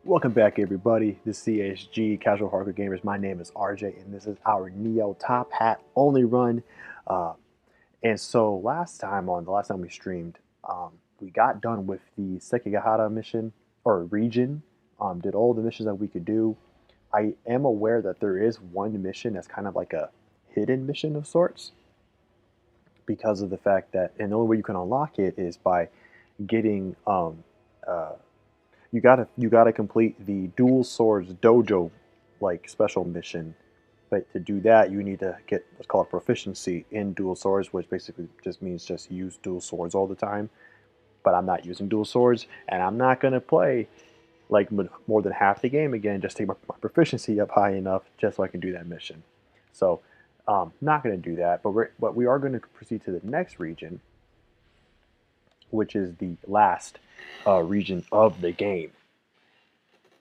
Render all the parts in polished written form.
Welcome back, everybody. This is CSG Casual Hardcore Gamers. My name is RJ, and this is our Nioh Top Hat only run. Uh, and so the last time we streamed, we got done with the Sekigahara mission or region. Did all the missions that we could do. I am aware that there is one mission that's kind of like a hidden mission of sorts, because of the fact that, and the only way you can unlock it is by getting uh, you gotta complete the dual swords dojo like special mission. But to do that, you need to get what's called proficiency in dual swords, which basically just means just use dual swords all the time. But I'm not using dual swords, and I'm not gonna play like more than half the game again just to get my proficiency up high enough just so I can do that mission. So, not gonna do that. But we are going to proceed to the next region, which is the last region of the game.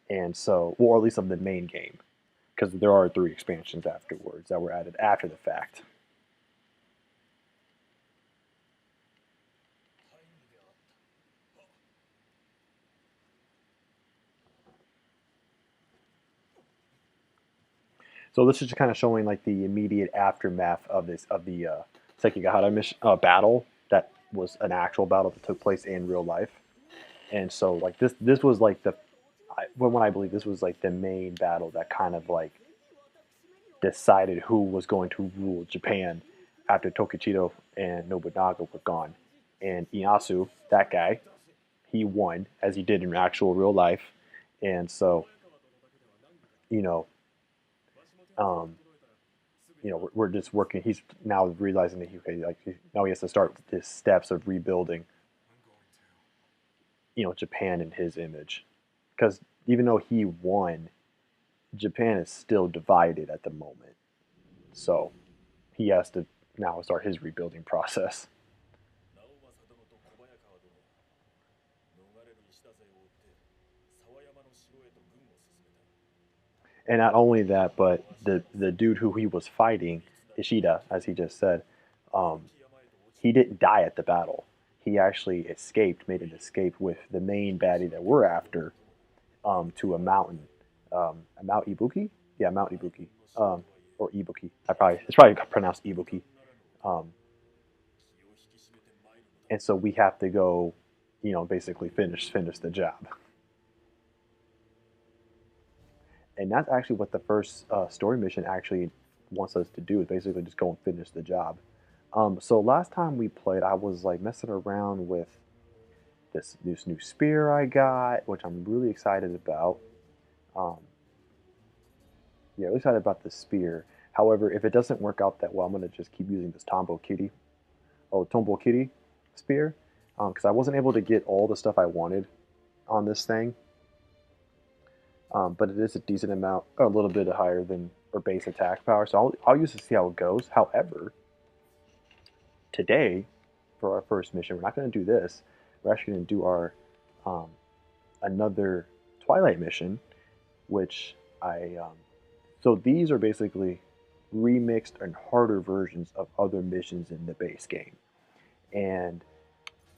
And so, or at least of the main game, because there are 3 expansions afterwards that were added after the fact. So this is just kind of showing like the immediate aftermath of the Sekigahara mission, battle that was an actual battle that took place in real life. And so like this was like when I believe this was like the main battle that kind of like decided who was going to rule Japan after Tokichido and Nobunaga were gone. And Ieyasu, that guy, he won as he did in actual real life. And so, you know, um, we're just working. He's now realizing that now he has to start the steps of rebuilding, Japan in his image, because even though he won, Japan is still divided at the moment. So he has to now start his rebuilding process. And not only that, but the dude who he was fighting, Ishida, as he just said, um, he didn't die at the battle. He actually escaped, made an escape with the main baddie that we're after, to a mountain, Mount Ibuki. Yeah, Mount Ibuki, or Ibuki. It's probably pronounced Ibuki. Um, and so we have to go, basically finish the job. And that's actually what the first story mission actually wants us to do, is basically just go and finish the job. So last time we played, I was like messing around with this new spear I got, which I'm really excited about. Um, yeah, really excited about the spear. However, if it doesn't work out that well, I'm gonna just keep using this Tombo Kitty spear, because I wasn't able to get all the stuff I wanted on this thing. But it is a decent amount, a little bit higher than our base attack power. So I'll use to see how it goes. However, today, for our first mission, we're not going to do this. We're actually going to do our another Twilight mission, which so these are basically remixed and harder versions of other missions in the base game. And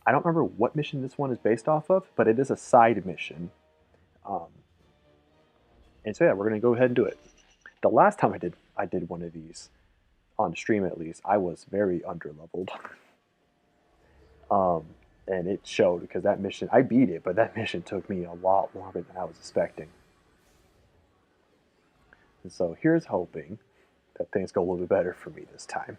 I don't remember what mission this one is based off of, but it is a side mission. Um, and so yeah, we're gonna go ahead and do it. The last time I did one of these on stream, at least, I was very underleveled. um, and it showed, because that mission, I beat it, but that mission took me a lot longer than I was expecting. And so here's hoping that things go a little bit better for me this time.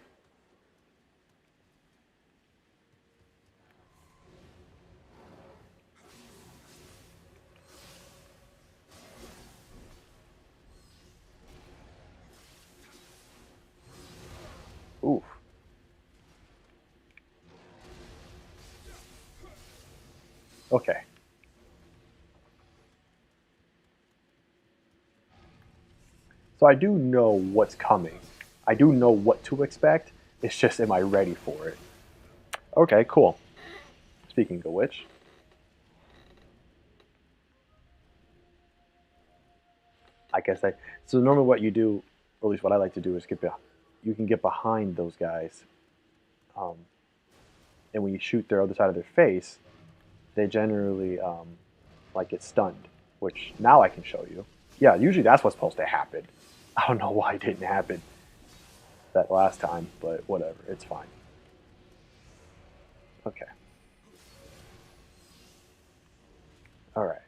Oof. Okay. So I do know what's coming. I do know what to expect. It's just, am I ready for it? Okay, cool. Speaking of which, I guess so normally what you do, or at least what I like to do, is you can get behind those guys, um, and when you shoot their other side of their face, they generally like get stunned. which now I can show you. Yeah, usually that's what's supposed to happen. I don't know why it didn't happen that last time, but whatever, it's fine. Okay. All right.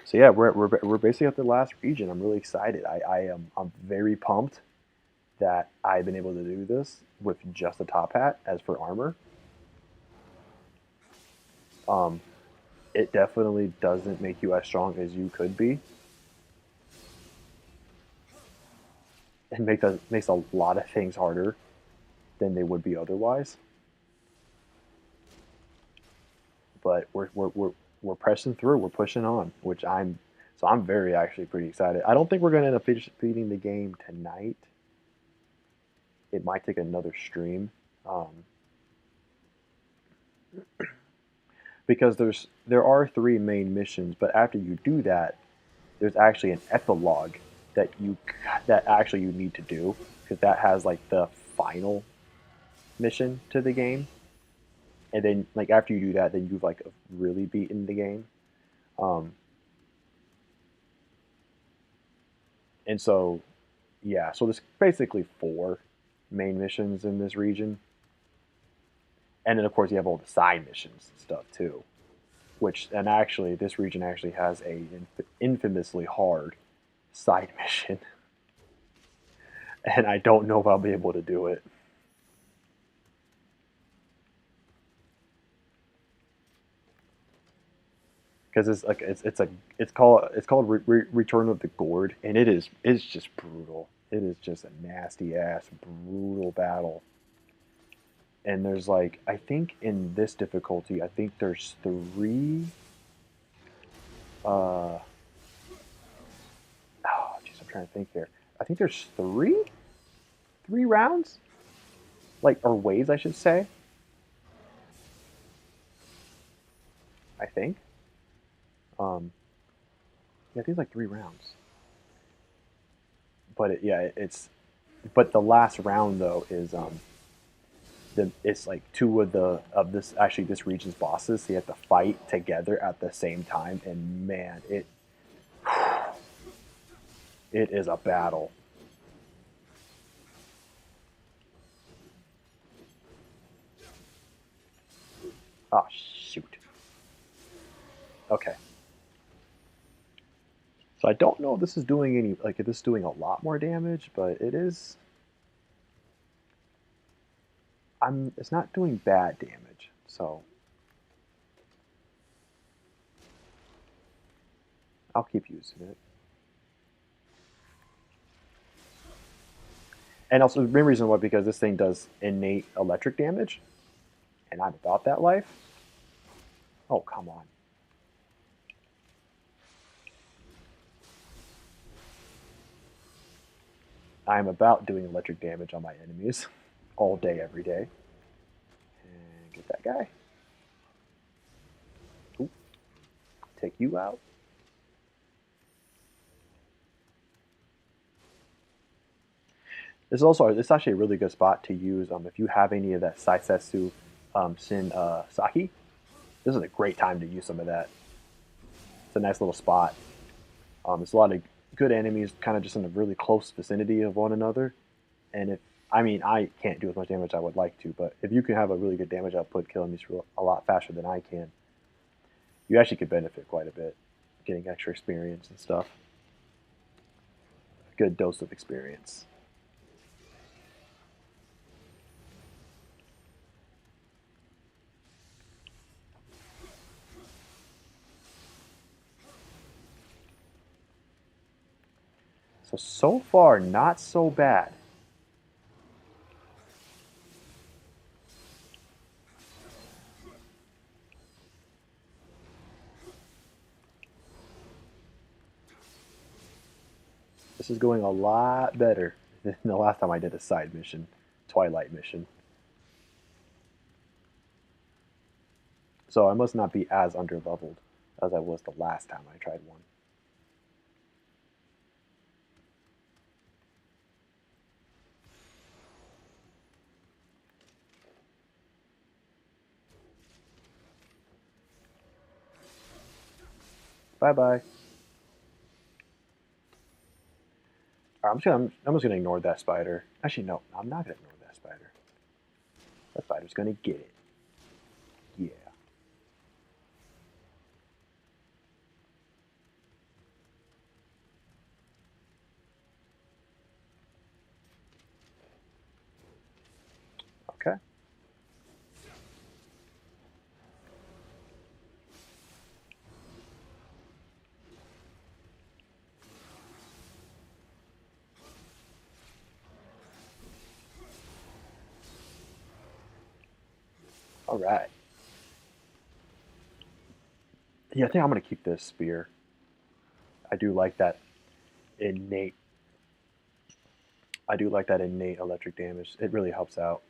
So yeah, we're basically at the last region. I'm really excited. I'm very pumped that I've been able to do this with just the top hat. As for armor, um, it definitely doesn't make you as strong as you could be. It makes a lot of things harder than they would be otherwise. But we're pressing through. We're pushing on, which I'm very actually pretty excited. I don't think we're gonna end up beating the game tonight. It might take another stream. Because there are three main missions, but after you do that, there's actually an epilogue that you need to do because that has like the final mission to the game, and then like after you do that, then you've like really beaten the game. Um, and so yeah, so there's basically four main missions in this region, and then of course you have all the side missions and stuff too. Which and actually this region actually has a infamously hard side mission, and I don't know if I'll be able to do it. Because it's called Return of the Gourd, and it's just brutal. It is just a nasty ass brutal battle. And there's like I think in this difficulty, I think there's three. Oh, jeez, I'm trying to think here. I think there's three rounds, like or waves, I should say. I think. Yeah, I think it's like three rounds. But it's but the last round though is it's like two of this region's bosses. So you have to fight together at the same time, and man, it is a battle. Oh shoot. Okay. So I don't know if this is doing any like if this is doing a lot more damage, but it is. It's not doing bad damage, so I'll keep using it. And also the main reason why because this thing does innate electric damage, and I'm about that life. Oh come on. I'm about doing electric damage on my enemies all day, every day. And get that guy. Ooh, take you out. This is actually a really good spot to use if you have any of that Saisetsu Shin Saki. This is a great time to use some of that. It's a nice little spot. There's a lot of good enemies kind of just in a really close vicinity of one another. And if I mean I can't do as much damage as I would like to, but if you can have a really good damage output, killing these a lot faster than I can, you actually could benefit quite a bit, getting extra experience and stuff. A good dose of experience. So far, not so bad. This is going a lot better than the last time I did a side mission, Twilight mission. So I must not be as underleveled as I was the last time I tried one. Bye-bye. I'm just gonna ignore that spider. Actually, no, I'm not gonna ignore that spider. That spider's gonna get it. Yeah. Okay. All right. Yeah, I think I'm gonna keep this spear. I do like that innate. I do like that innate electric damage. It really helps out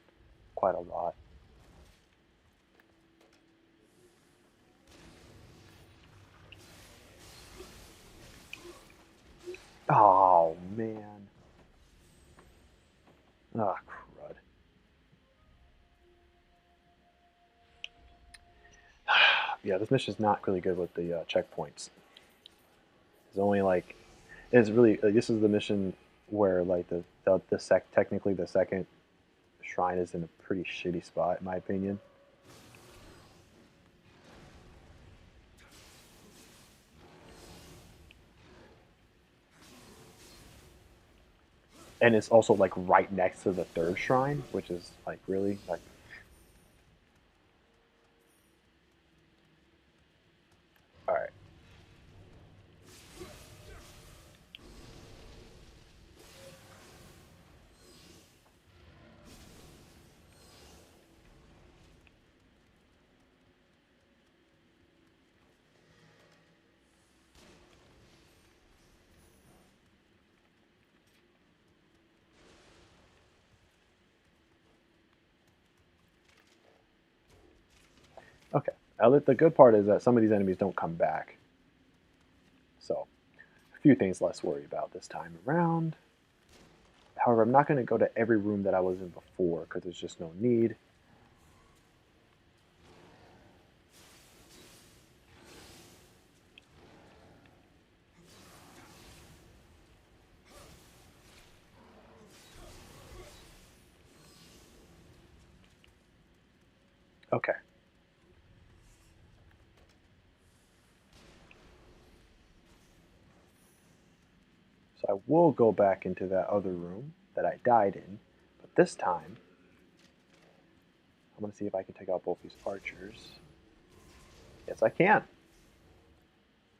quite a lot. Oh man. Ah, crud. Yeah, this mission's not really good with the checkpoints. It's only like it's really this is the mission where like technically the second shrine is in a pretty shitty spot in my opinion. And it's also like right next to the third shrine, which is like really like all right. Okay. The good part is that some of these enemies don't come back. So, a few things less worry about this time around. However, I'm not going to go to every room that I was in before because there's just no need. Okay. So I will go back into that other room that I died in, but this time I'm going to see if I can take out both these archers. Yes, I can.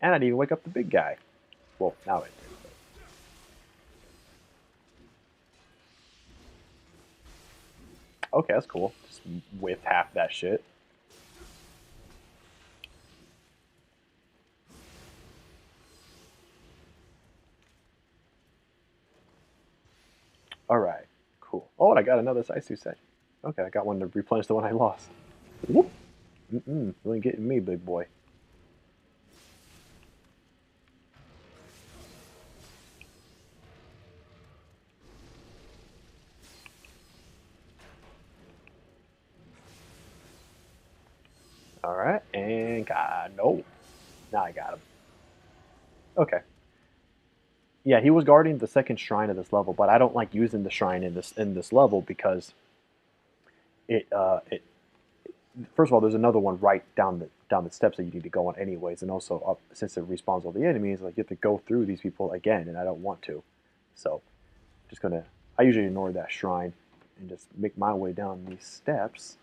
And I didn't even wake up the big guy. Well, now I did. But... Okay, that's cool. Just whiff half that shit. All right, cool. Oh, and I got another Saisu set. Okay, I got one to replenish the one I lost. Whoop. You ain't getting me, big boy. All right, and God, no. Now I got him. Okay. Yeah, he was guarding the second shrine of this level, but I don't like using the shrine in this level because it first of all, there's another one right down the steps that you need to go on anyways, and also up, since it respawns all the enemies, like you have to go through these people again, and I don't want to. So, just gonna. I usually ignore that shrine and just make my way down these steps.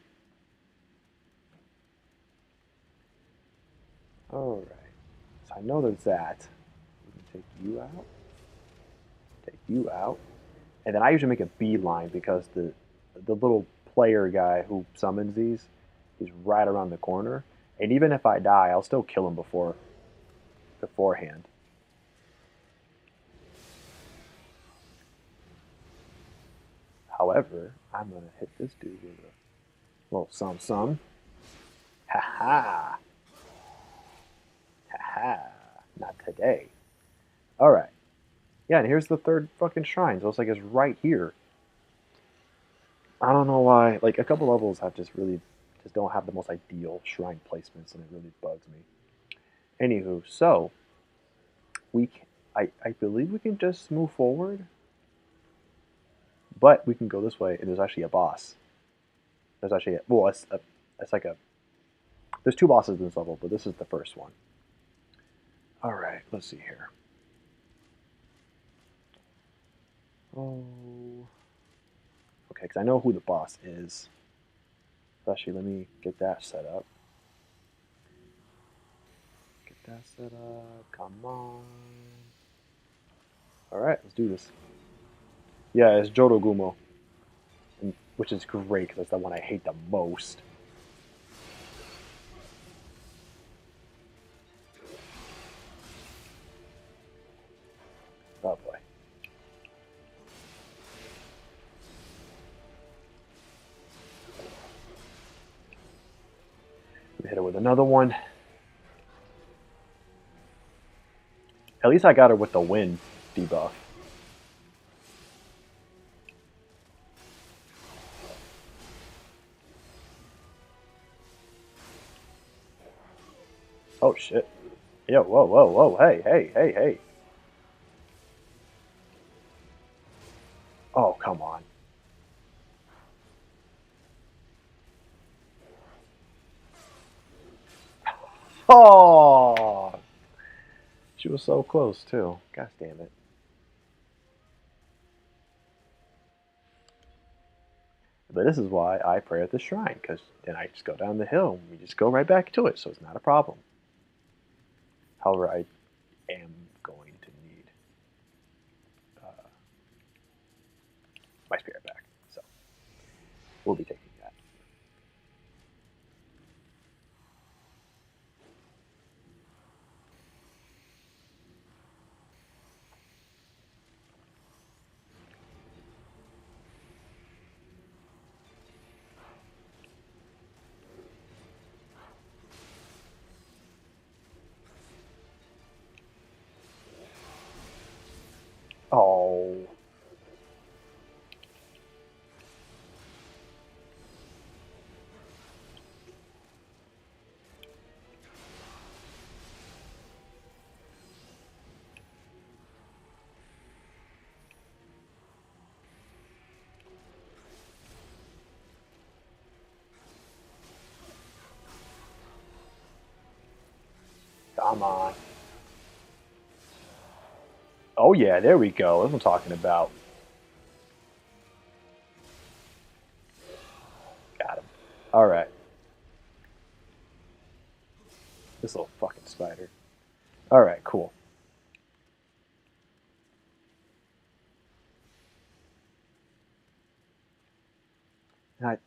All right. So I know there's that. We can take you out. Take you out. And then I usually make a beeline because the little player guy who summons these, he's right around the corner. And even if I die, I'll still kill him beforehand. However, I'm gonna hit this dude with a little some. Ha ha. Ha ha. Not today. Alright. Yeah, and here's the third fucking shrine. So it's like it's right here. I don't know why. Like a couple levels have just really just don't have the most ideal shrine placements, and it really bugs me. Anywho, so I believe we can just move forward, but we can go this way, and there's actually a boss. There's actually it's like a there's two bosses in this level, but this is the first one. All right, let's see here. Oh, okay, because I know who the boss is. Actually, let me get that set up. Get that set up. Come on. All right, let's do this. Yeah, it's Jodogumo, which is great because that's the one I hate the most. Oh boy. We hit her with another one. At least I got her with the wind debuff. Oh shit. Yo, whoa, whoa, whoa, hey, hey, hey, hey. Oh, come on. Oh! She was so close, too. God damn it. But this is why I pray at the shrine, because then I just go down the hill and we just go right back to it, so it's not a problem. However, I am going to need my spirit back, so we'll be taking that. Oh. Come on. Oh yeah, there we go. That's what I'm talking about. Got him. All right. This little fucking spider. All right, cool.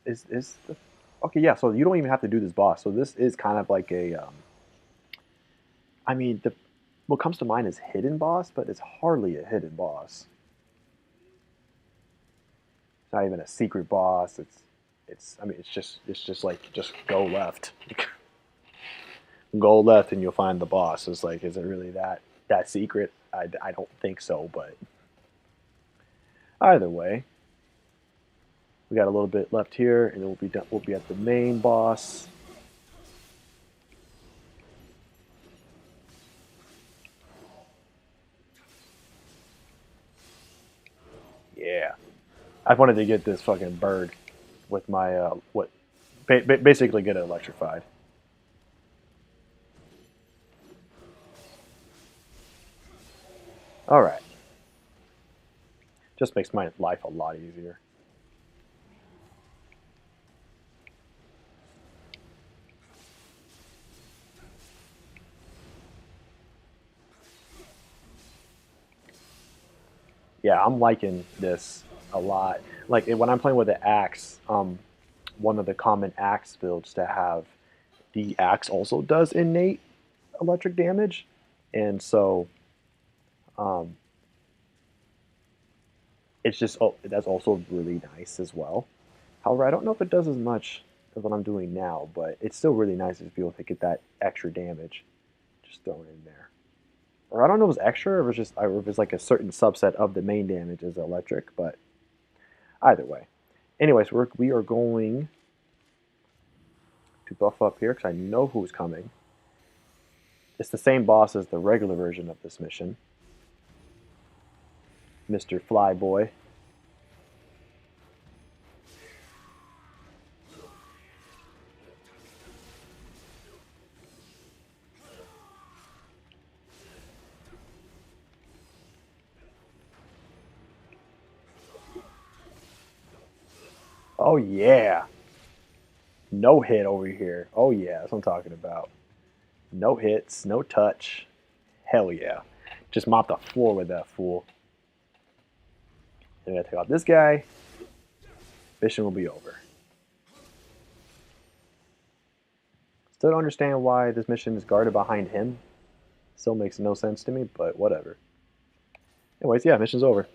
Is the okay? Yeah. So you don't even have to do this boss. So this is kind of like a. I mean, what comes to mind is hidden boss, but it's hardly a hidden boss. It's not even a secret boss. It's. I mean, it's just like just go left, go left, and you'll find the boss. It's like, is it really that secret? I don't think so, but either way, we got a little bit left here, and then we'll be done. We'll be at the main boss. Yeah, I wanted to get this fucking bird with my basically get it electrified. All right, just makes my life a lot easier. Yeah, I'm liking this a lot. Like when I'm playing with the axe, one of the common axe builds to have the axe also does innate electric damage, and so um, it's just that's also really nice as well. However, I don't know if it does as much as what I'm doing now, but it's still really nice to be able to get that extra damage just thrown in there. Or I don't know if it's extra or if it's just or if it's like a certain subset of the main damage is electric, but either way. Anyways, we are going to buff up here because I know who's coming. It's the same boss as the regular version of this mission, Mr. Flyboy. Oh yeah, no hit over here. Oh yeah, that's what I'm talking about. No hits, no touch. Hell yeah. Just mop the floor with that fool. And I gotta take out this guy. Mission will be over. Still don't understand why this mission is guarded behind him. Still makes no sense to me, but whatever. Anyways, yeah, mission's over.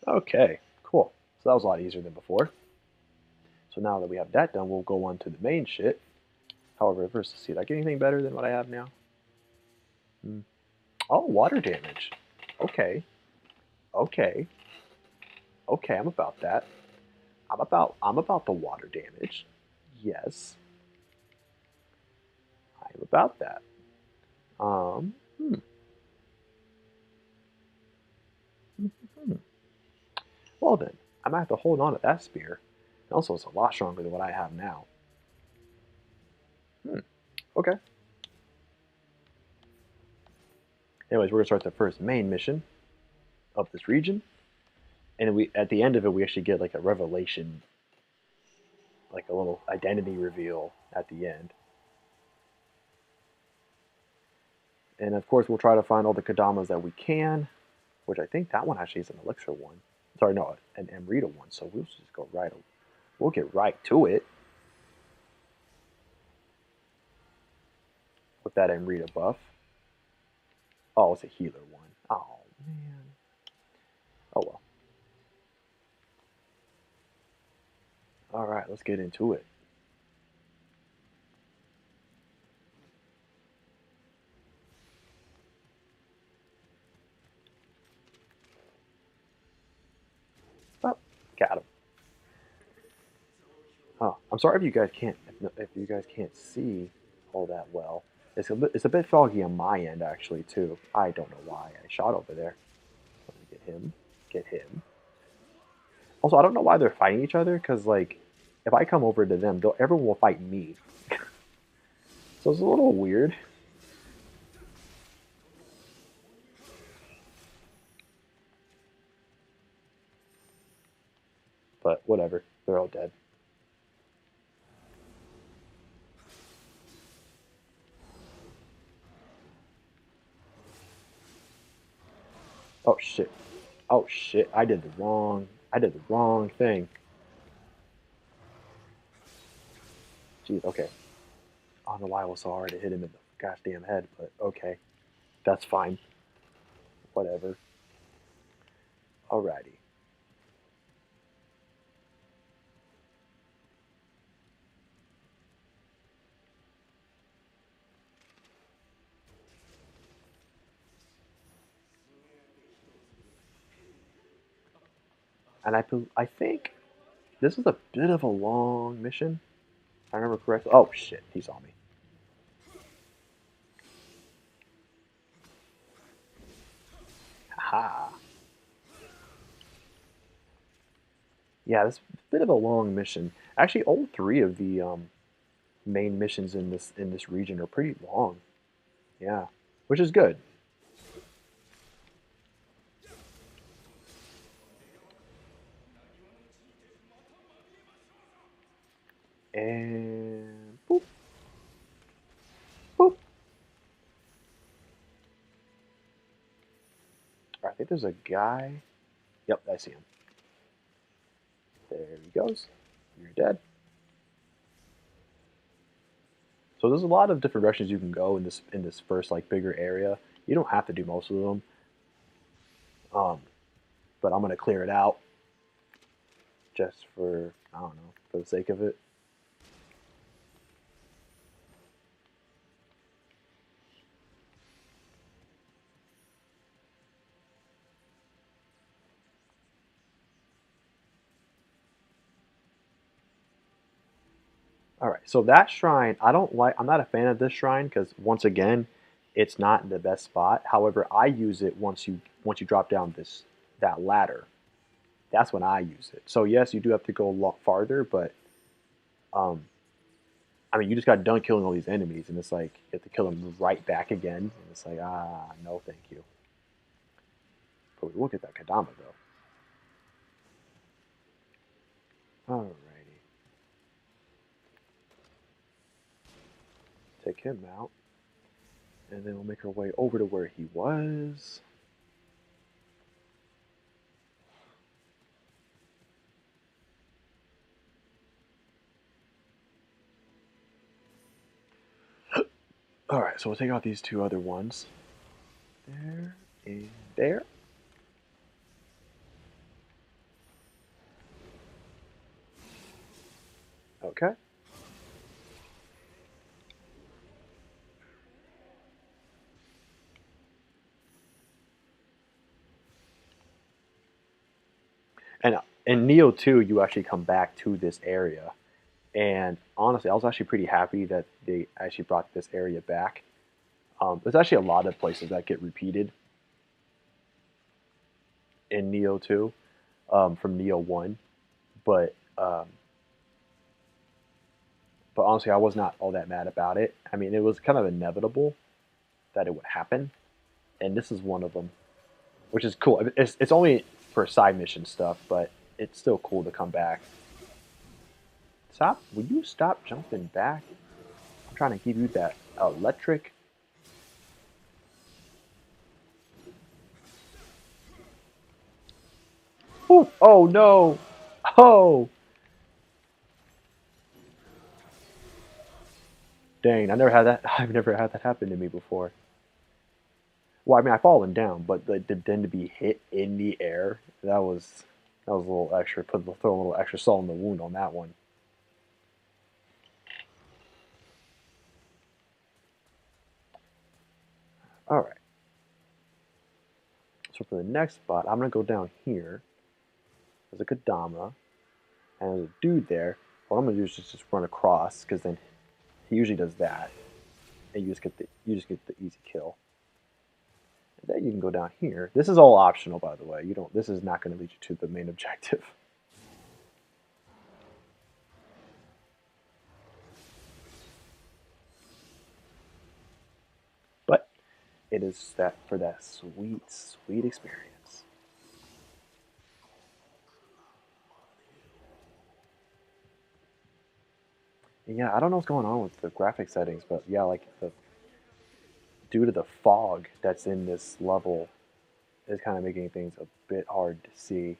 Okay, cool. So that was a lot easier than before. So now that we have that done, we'll go on to the main shit. However, first, let's see, did I get anything better than what I have now? Hmm. Oh, water damage. Okay. Okay. Okay, I'm about that. I'm about the water damage. Yes. I'm about that. Um hmm. Hmm. Well then, I might have to hold on to that spear. And also it's a lot stronger than what I have now. Hmm. Okay. Anyways, we're gonna start the first main mission of this region. And we at the end of it we actually get like a revelation, like a little identity reveal at the end. And of course, we'll try to find all the Kadamas that we can, which I think that one actually is an Elixir one. Sorry, no, an Amrita one. So we'll just go right. We'll get right to it with that Amrita buff. Oh, it's a healer one. Oh man. Oh well. All right, let's get into it. Oh, got him. Oh, I'm sorry if you guys can't if you guys can't see all that well. It's a bit foggy on my end actually too. I don't know why I shot over there. Let me get him. Get him. Also, I don't know why they're fighting each other because like if I come over to them, everyone will fight me. So it's a little weird. But whatever. They're all dead. Oh shit. Oh shit. I did the wrong thing. Jeez, okay. I don't know why I was so hard to hit him in the goddamn head, but okay. That's fine. Whatever. Alrighty. And I think this is a bit of a long mission. If I remember correctly. Oh shit, he saw me. Haha. Yeah, this is a bit of a long mission. Actually, all three of the main missions in this region are pretty long. Yeah, which is good. And boop, boop. I think there's a guy. Yep, I see him. There he goes. You're dead. So there's a lot of different directions you can go in this first like bigger area. You don't have to do most of them, um, but I'm gonna clear it out just for I don't know for the sake of it. All right, so that shrine, I don't like. I'm not a fan of this shrine because once again, it's not the best spot. However, I use it once you drop down that ladder. That's when I use it. So yes, you do have to go a lot farther, but um, I mean, you just got done killing all these enemies, and it's like you have to kill them right back again, and it's like no, thank you. But look at that Kadama though. Alrighty, take him out, and then we'll make our way over to where he was. All right, so we'll take out these two other ones. There and there. Okay. And in Nioh 2, you actually come back to this area. And honestly, I was actually pretty happy that they actually brought this area back. There's actually a lot of places that get repeated in Nioh 2 from Nioh 1. But but honestly, I was not all that mad about it. I mean, it was kind of inevitable that it would happen. And this is one of them, which is cool. It's only for side mission stuff, but it's still cool to come back. Stop! Will you stop jumping back? I'm trying to give you that electric. Ooh, oh no! Oh, dang! I never had that. I've never had that happen to me before. Well, I mean, I've fallen down, but then to be hit in the air, that was a little extra. Throw a little extra salt in the wound on that one. All right. So for the next spot, I'm gonna go down here. There's a Kadama, and there's a dude there. What I'm gonna do is just run across, because then he usually does that, and you just get the easy kill. And then you can go down here. This is all optional, by the way. You don't. This is not going to lead you to the main objective. But it is that for that sweet, sweet experience. And yeah, I don't know what's going on with the graphic settings, but yeah, like due to the fog that's in this level, is kind of making things a bit hard to see.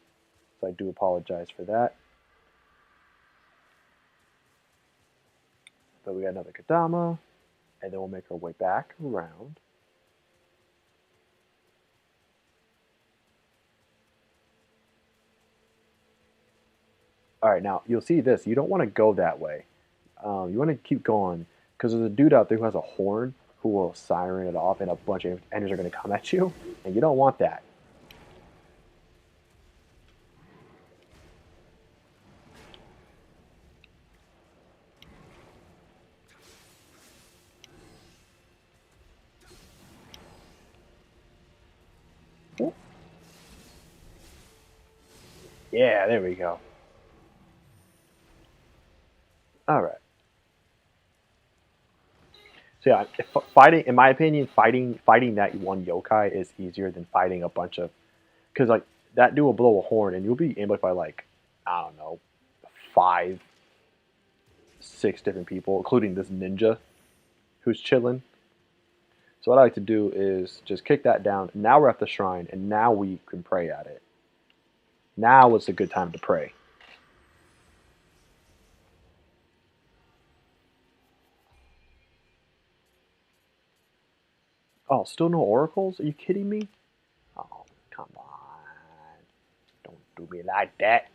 So I do apologize for that. But we got another Kadama, and then we'll make our way back around. All right, now you'll see this. You don't want to go that way. You want to keep going because there's a dude out there who has a horn who will siren it off, and a bunch of enemies are going to come at you, and you don't want that. Yeah, there we go. All right. So yeah, fighting, in my opinion, fighting that one yokai is easier than fighting a bunch of, because like that dude will blow a horn and you'll be ambushed by like, I don't know, 5, 6 different people, including this ninja who's chilling. So what I like to do is just kick that down. Now we're at the shrine, and now we can pray at it. Now is a good time to pray. Oh, still no oracles? Are you kidding me? Oh, come on. Don't do me like that.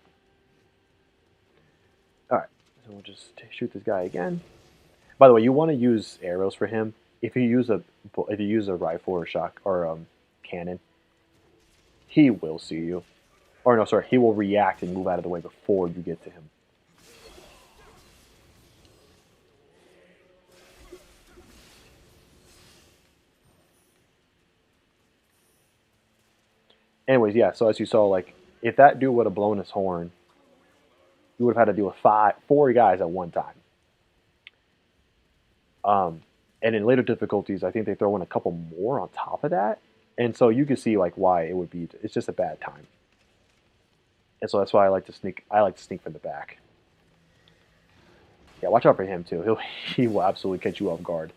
Alright, so we'll just shoot this guy again. By the way, you want to use arrows for him. If you use a rifle or shock or cannon, he will see you. Or no, sorry, he will react and move out of the way before you get to him. Anyways, yeah. So as you saw, like if that dude would have blown his horn, you would have had to deal with four guys at one time. Um, and in later difficulties, I think they throw in a couple more on top of that, and so you can see like why it would be. It's just a bad time, and so that's why I like to sneak. I like to sneak from the back. Yeah, watch out for him too. He will absolutely catch you off guard.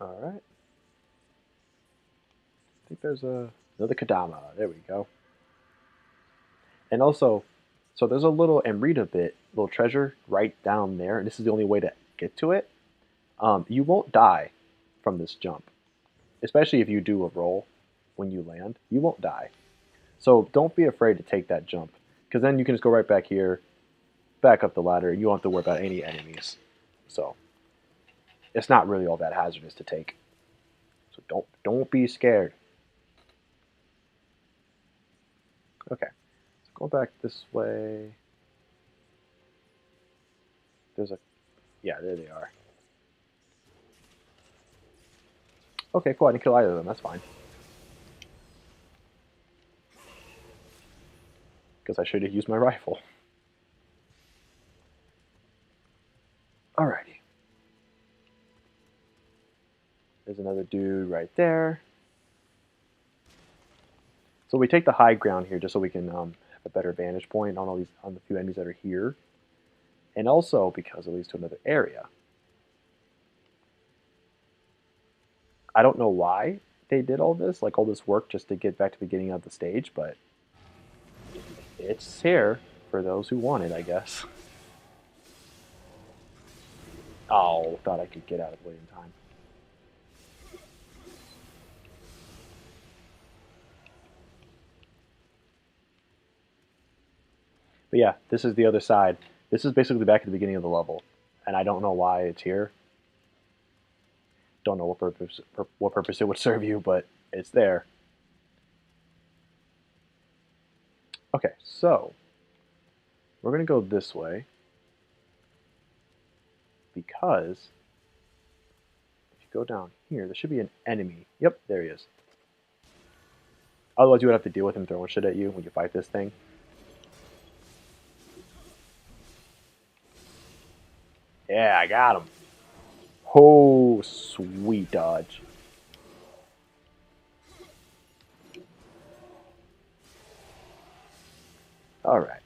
All right. I think there's another Kadama. There we go. And also, so there's a little Amrita bit, little treasure right down there, and this is the only way to get to it. You won't die from this jump, especially if you do a roll when you land. You won't die. So don't be afraid to take that jump, because then you can just go right back here, back up the ladder, and you don't have to worry about any enemies. So it's not really all that hazardous to take. So don't be scared. Okay, so go back this way. There's a yeah, there they are. Okay, cool. I didn't kill either of them. That's fine. Because I should have used my rifle. Alrighty. There's another dude right there. So we take the high ground here just so we can have a better vantage point on all these on the few enemies that are here, and also because it leads to another area. I don't know why they did all this, like all this work just to get back to the beginning of the stage, but it's here for those who want it, I guess. Oh, thought I could get out of the way in time. But yeah, this is the other side. This is basically back at the beginning of the level, and I don't know why it's here. Don't know what purpose it would serve you, but it's there. Okay, so we're gonna go this way because if you go down here, there should be an enemy. Yep, there he is. Otherwise, you would have to deal with him throwing shit at you when you fight this thing. Yeah, I got him. Oh, sweet dodge. All right.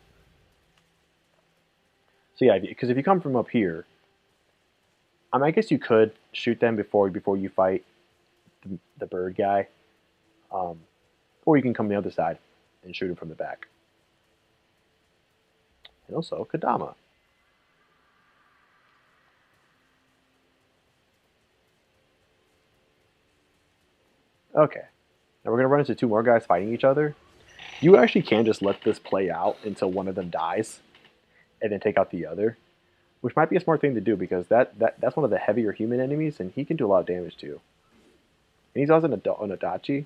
So yeah, because if you come from up here, I guess you could shoot them before you fight the bird guy, um, or you can come the other side and shoot him from the back. And also Kadama. Okay, now we're gonna run into two more guys fighting each other. You actually can just let this play out until one of them dies, and then take out the other, which might be a smart thing to do because that's one of the heavier human enemies, and he can do a lot of damage too. And he's also an Adachi.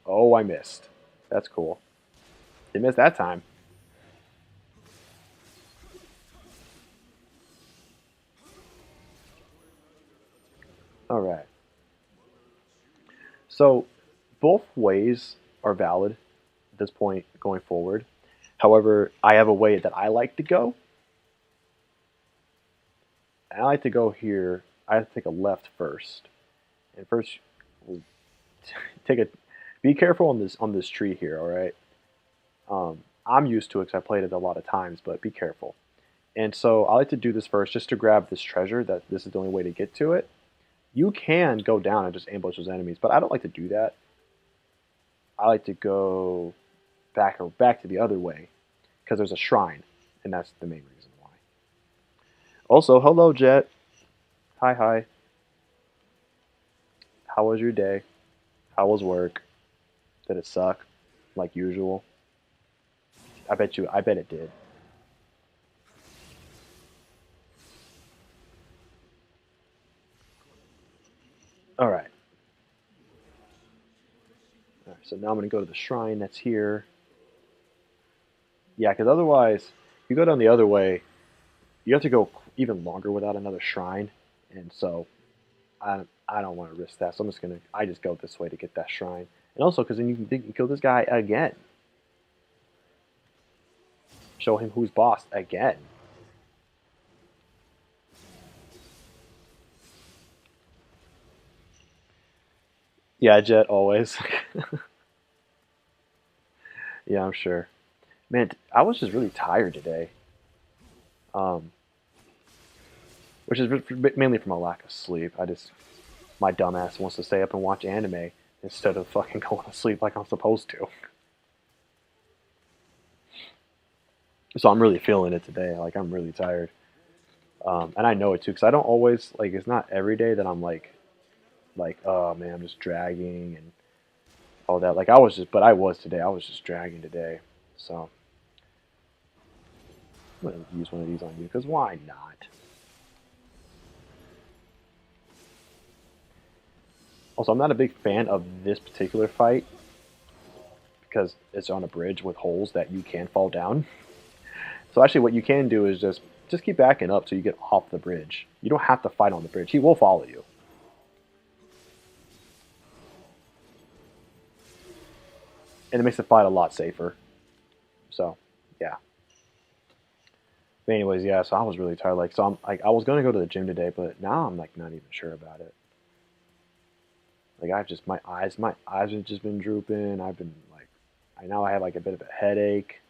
Oh, I missed. That's cool. Didn't miss that time. All right. So both ways are valid at this point going forward. However, I have a way that I like to go. And I like to go here. I have to take a left first. And first, we'll take a. Be careful on this tree here. All right. I'm used to it because I played it a lot of times, but be careful. And so I like to do this first just to grab this treasure. That this is the only way to get to it. You can go down and just ambush those enemies, but I don't like to do that. I like to go back to the other way because there's a shrine, and that's the main reason why. Also, hello, Jet. Hi, hi. How was your day? How was work? Did it suck, like usual? I bet you. I bet it did. All right. All right. So now I'm gonna go to the shrine that's here. Yeah, because otherwise, if you go down the other way, you have to go even longer without another shrine, and so I don't want to risk that. So I just go this way to get that shrine, and also because then you can kill this guy again, show him who's boss again. Yeah, Jet always. Yeah, I'm sure. Man, I was just really tired today, um, which is mainly from a lack of sleep. My dumbass wants to stay up and watch anime instead of fucking going to sleep like I'm supposed to. So I'm really feeling it today. Like I'm really tired, and I know it too because I don't always like. It's not every day that I'm like oh man, I'm just dragging and all that. Like I was just, but I was today. I was just dragging today. So I'm gonna use one of these on you because why not? Also, I'm not a big fan of this particular fight because it's on a bridge with holes that you can fall down. So actually, what you can do is just keep backing up till you get off the bridge. You don't have to fight on the bridge. He will follow you. And it makes the fight a lot safer. So, yeah. But anyways, yeah. So I was really tired. Like, so I'm like, I was gonna go to the gym today, but now I'm like not even sure about it. Like, I've just my eyes have just been drooping. I've been like, I now I have like a bit of a headache,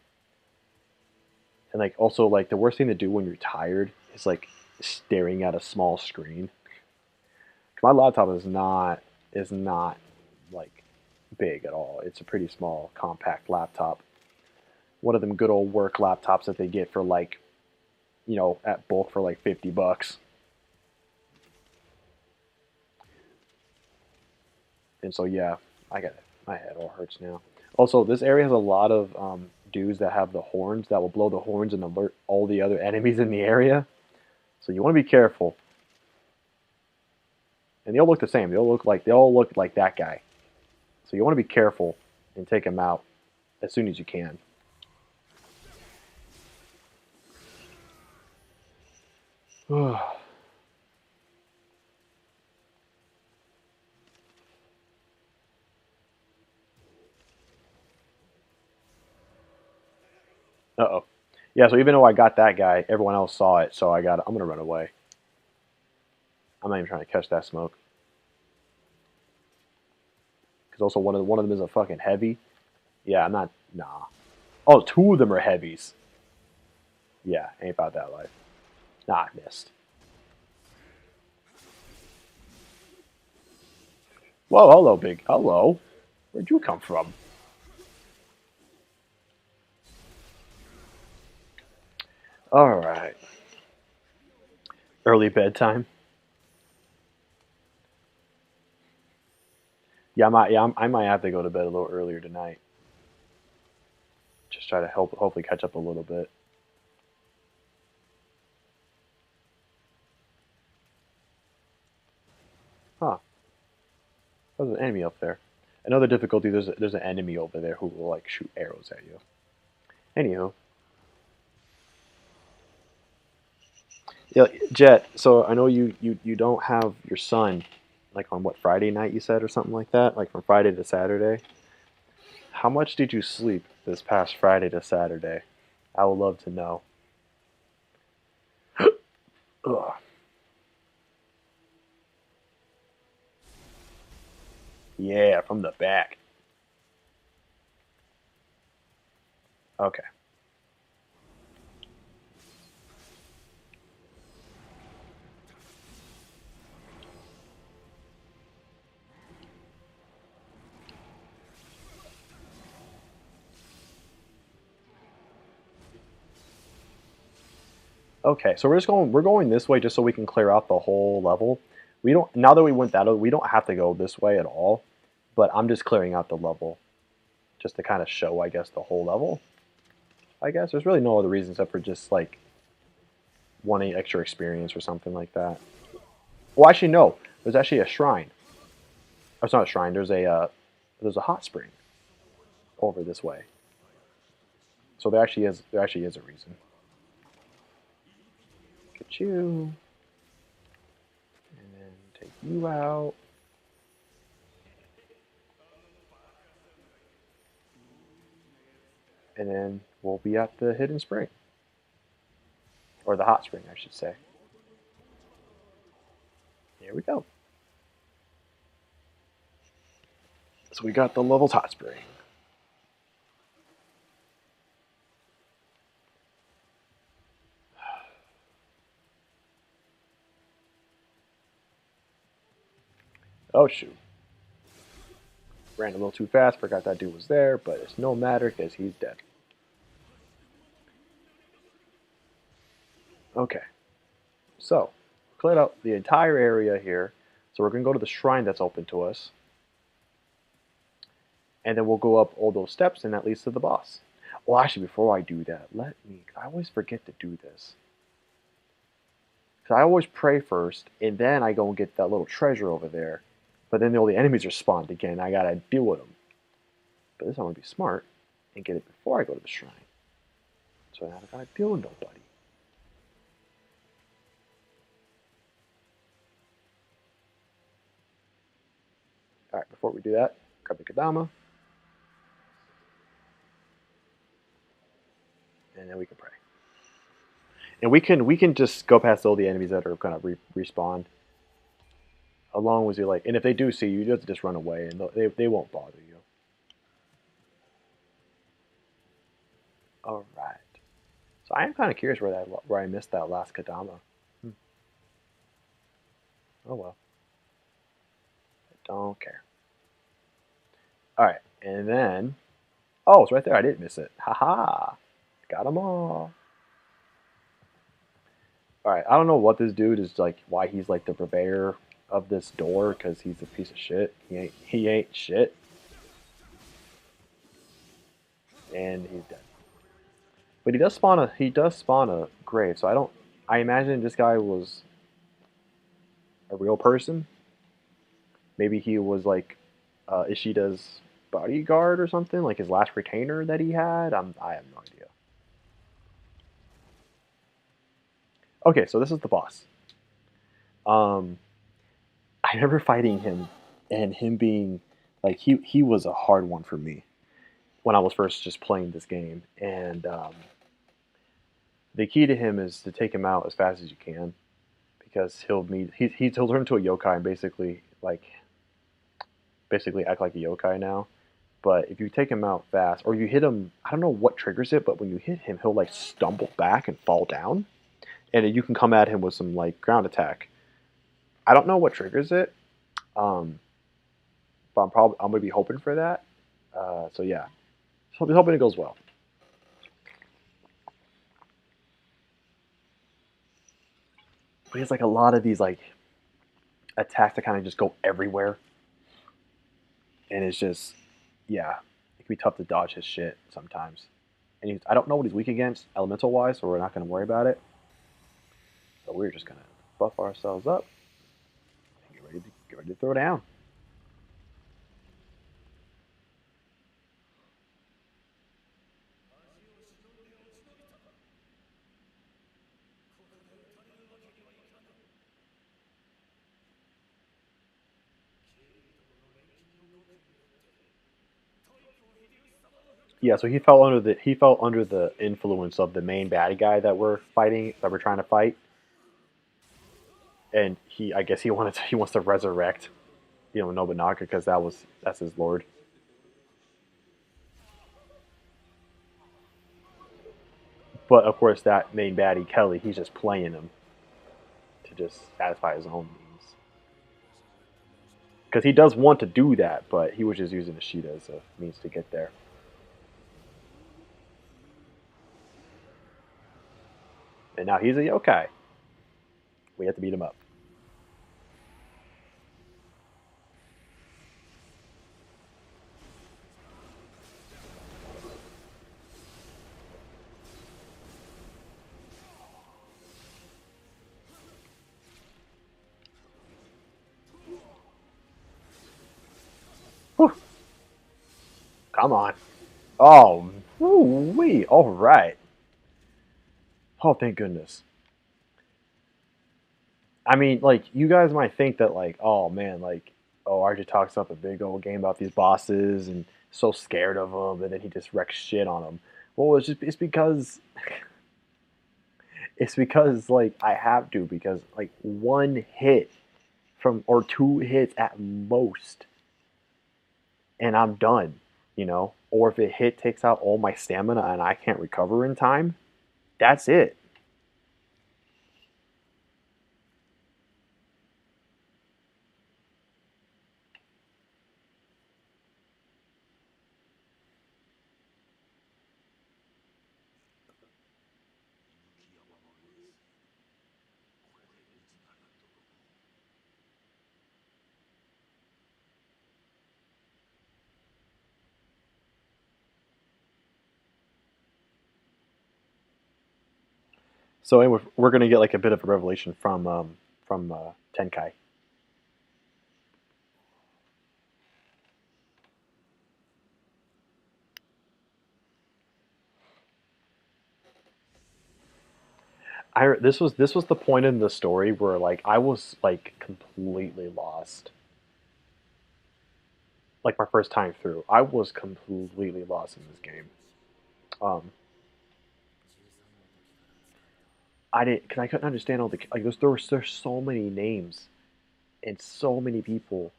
and like also like the worst thing to do when you're tired is like staring at a small screen. My laptop is not like big at all. It's a pretty small, compact laptop. One of them good old work laptops that they get for like, at bulk for like $50. And so yeah, I got it. My head all hurts now. Also, this area has a lot of dudes that have the horns that will blow the horns and alert all the other enemies in the area. So you want to be careful. And they all look the same. They all look like that guy. So you want to be careful and take him out as soon as you can. Uh-oh. Yeah, so even though I got that guy, everyone else saw it, so I'm gonna run away. I'm not even trying to catch that smoke. Because also one of them is a fucking heavy. Yeah, I'm not nah. Oh, two of them are heavies. Yeah, ain't about that life. Nah, I missed. Whoa, hello, big hello. Where'd you come from? Alright. Early bedtime. Yeah, I might have to go to bed a little earlier tonight. Just try to hopefully catch up a little bit. Huh. There's an enemy up there. Another difficulty, there's an enemy over there who will like shoot arrows at you. Anywho. Yeah, Jet, so I know you don't have your son like on what, Friday night you said or something like that? Like from Friday to Saturday? How much did you sleep this past Friday to Saturday? I would love to know. Ugh. Yeah, from the back. Okay. Okay, so we're going this way just so we can clear out the whole level. We don't Now that we went that way, we don't have to go this way at all. But I'm just clearing out the level just to kind of show, I guess, the whole level. I guess there's really no other reason except for just like wanting extra experience or something like that. Well, actually, no. There's actually a shrine. Oh, it's not a shrine. There's a hot spring over this way. So there actually is a reason. Get you, and then take you out. And then we'll be at the hidden spring. Or the hot spring, I should say. Here we go. So we got the leveled hot spring. Oh shoot. Ran a little too fast, forgot that dude was there, but it's no matter because he's dead. Okay. So, cleared out the entire area here. So we're going to go to the shrine that's open to us. And then we'll go up all those steps, and that leads to the boss. Well, actually, before I do that, I always forget to do this. Because I always pray first, and then I go and get that little treasure over there. But then all the enemies are spawned again, I gotta deal with them. But this time I'm gonna be smart and get it before I go to the shrine. So I gotta deal with nobody. Alright, before we do that, grab the Kadama. And then we can pray. And we can just go past all the enemies that are gonna respawn. As long as you like, and if they do see you, you have to just run away, and they won't bother you. All right. So I am kind of curious where I missed that last Kadama. Oh well. I don't care. All right, and then oh, it's right there. I didn't miss it. Haha. Got them all. All right. I don't know what this dude is like. Why he's like the purveyor of this door? Because he's a piece of shit. He ain't shit. And he's dead. But he does spawn a grave. So I imagine this guy was a real person. Maybe he was like Ishida's bodyguard or something, like his last retainer that he had. I have no idea. Okay, so this is the boss. I remember fighting him, and him being like he was a hard one for me when I was first just playing this game. And the key to him is to take him out as fast as you can, because he'll turn into a yokai and basically act like a yokai now. But if you take him out fast, or you hit him, I don't know what triggers it, but when you hit him, he'll like stumble back and fall down, and you can come at him with some like ground attack. I don't know what triggers it, um, but I'm gonna be hoping for that. So yeah, so I'm hoping it goes well. But he has like a lot of these like attacks that kind of just go everywhere, and it's just yeah, it can be tough to dodge his shit sometimes. And I don't know what he's weak against elemental wise, so we're not gonna worry about it. So we're just gonna buff ourselves up and get ready to throw down. Yeah, so he fell under the influence of the main bad guy that we're trying to fight, and I guess he wants to resurrect Nobunaga because that's his lord. But of course, that main baddie Kelly, he's just playing him to just satisfy his own needs. Because he does want to do that, but he was just using Ishida as a means to get there. And now he's a yokai. We have to beat him up. Whew. Come on. Oh, wee. All right. Oh, thank goodness. I mean, like, you guys might think that, like, oh man, like, oh, RJ talks up a big old game about these bosses and so scared of them, and then he just wrecks shit on them. Well, it's because like I have to, because like one hit from, or two hits at most, and I'm done. Or if a hit takes out all my stamina and I can't recover in time, that's it. So anyway, we're gonna get like a bit of a revelation from Tenkai. This was the point in the story where like I was like completely lost. Like my first time through, I was completely lost in this game. Um, I didn't, because I couldn't understand all the, like there's so many names and so many people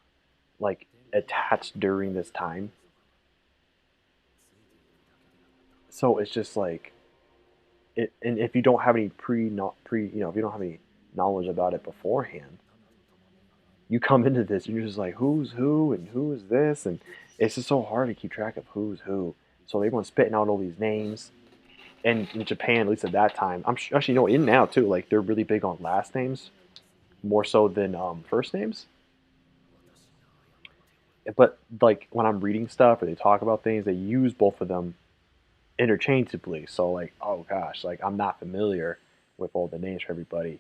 like attached during this time. So it's just like it, and if you don't have any pre not pre if you don't have any knowledge about it beforehand, you come into this and you're just like, who's who and who is this, and it's just so hard to keep track of who's who. So everyone's spitting out all these names, and in Japan, at least at that time, actually in now too, like they're really big on last names more so than first names. But like when I'm reading stuff or they talk about things, they use both of them interchangeably. So like, oh gosh, like I'm not familiar with all the names for everybody.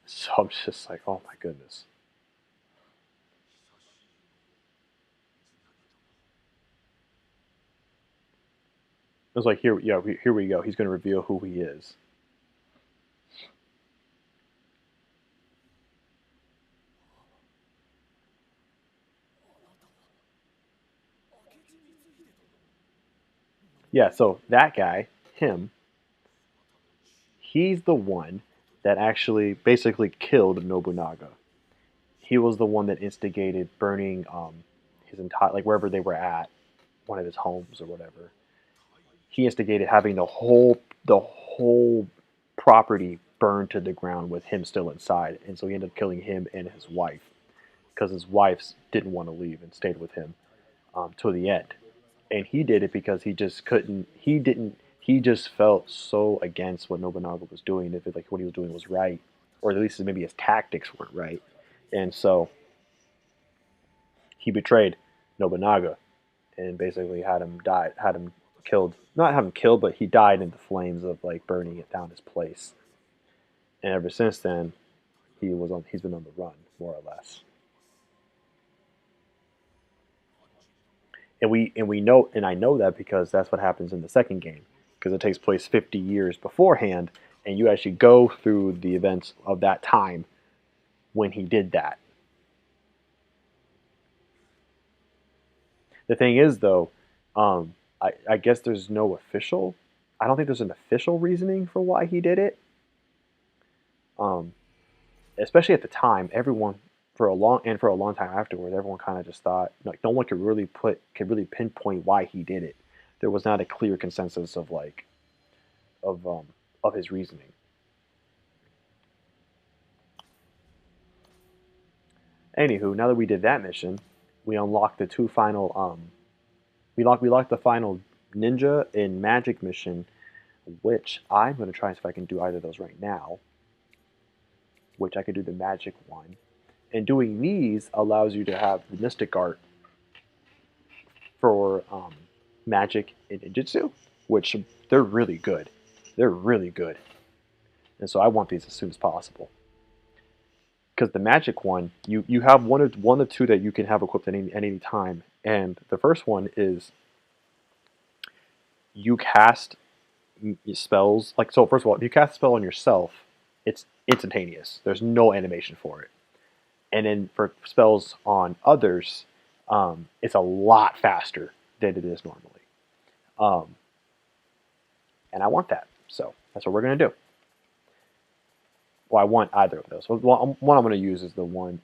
So I'm just like, oh my goodness. It was like, here, yeah, here we go. He's going to reveal who he is. Yeah, so that guy, him, he's the one that actually basically killed Nobunaga. He was the one that instigated burning his entire, like wherever they were at, one of his homes or whatever. He instigated having the whole property burned to the ground with him still inside, and so he ended up killing him and his wife because his wife didn't want to leave and stayed with him till the end. And he did it because he just couldn't. He didn't. He just felt so against what Nobunaga was doing. If it, like what he was doing was right, or at least maybe his tactics weren't right, and so he betrayed Nobunaga and basically had him die, had him killed. Not have him killed, but he died in the flames of like burning it down his place. And ever since then, he's been on the run more or less. And we know, and I know that because that's what happens in the second game, because it takes place 50 years beforehand, and you actually go through the events of that time when he did that. The thing is, though, I guess there's no official. I don't think there's an official reasoning for why he did it. Um, Especially at the time, everyone for a long time afterwards, everyone kind of just thought like no one could really pinpoint why he did it. There was not a clear consensus of like of um of his reasoning. Anywho, now that we did that mission, we unlocked the two final we locked the final ninja and magic mission, which I'm going to try and see if I can do either of those right now. Which I could do the magic one, and doing these allows you to have the mystic art for magic and ninjutsu, which they're really good. They're really good, and so I want these as soon as possible. Because the magic one, you have one or two that you can have equipped at any time, and the first one is you cast spells, like, so first of all, if you cast a spell on yourself, it's instantaneous. There's no animation for it. And then for spells on others, it's a lot faster than it is normally. Um, and I want that, so that's what we're gonna do. Well, I want either of those. One I'm gonna use is the one.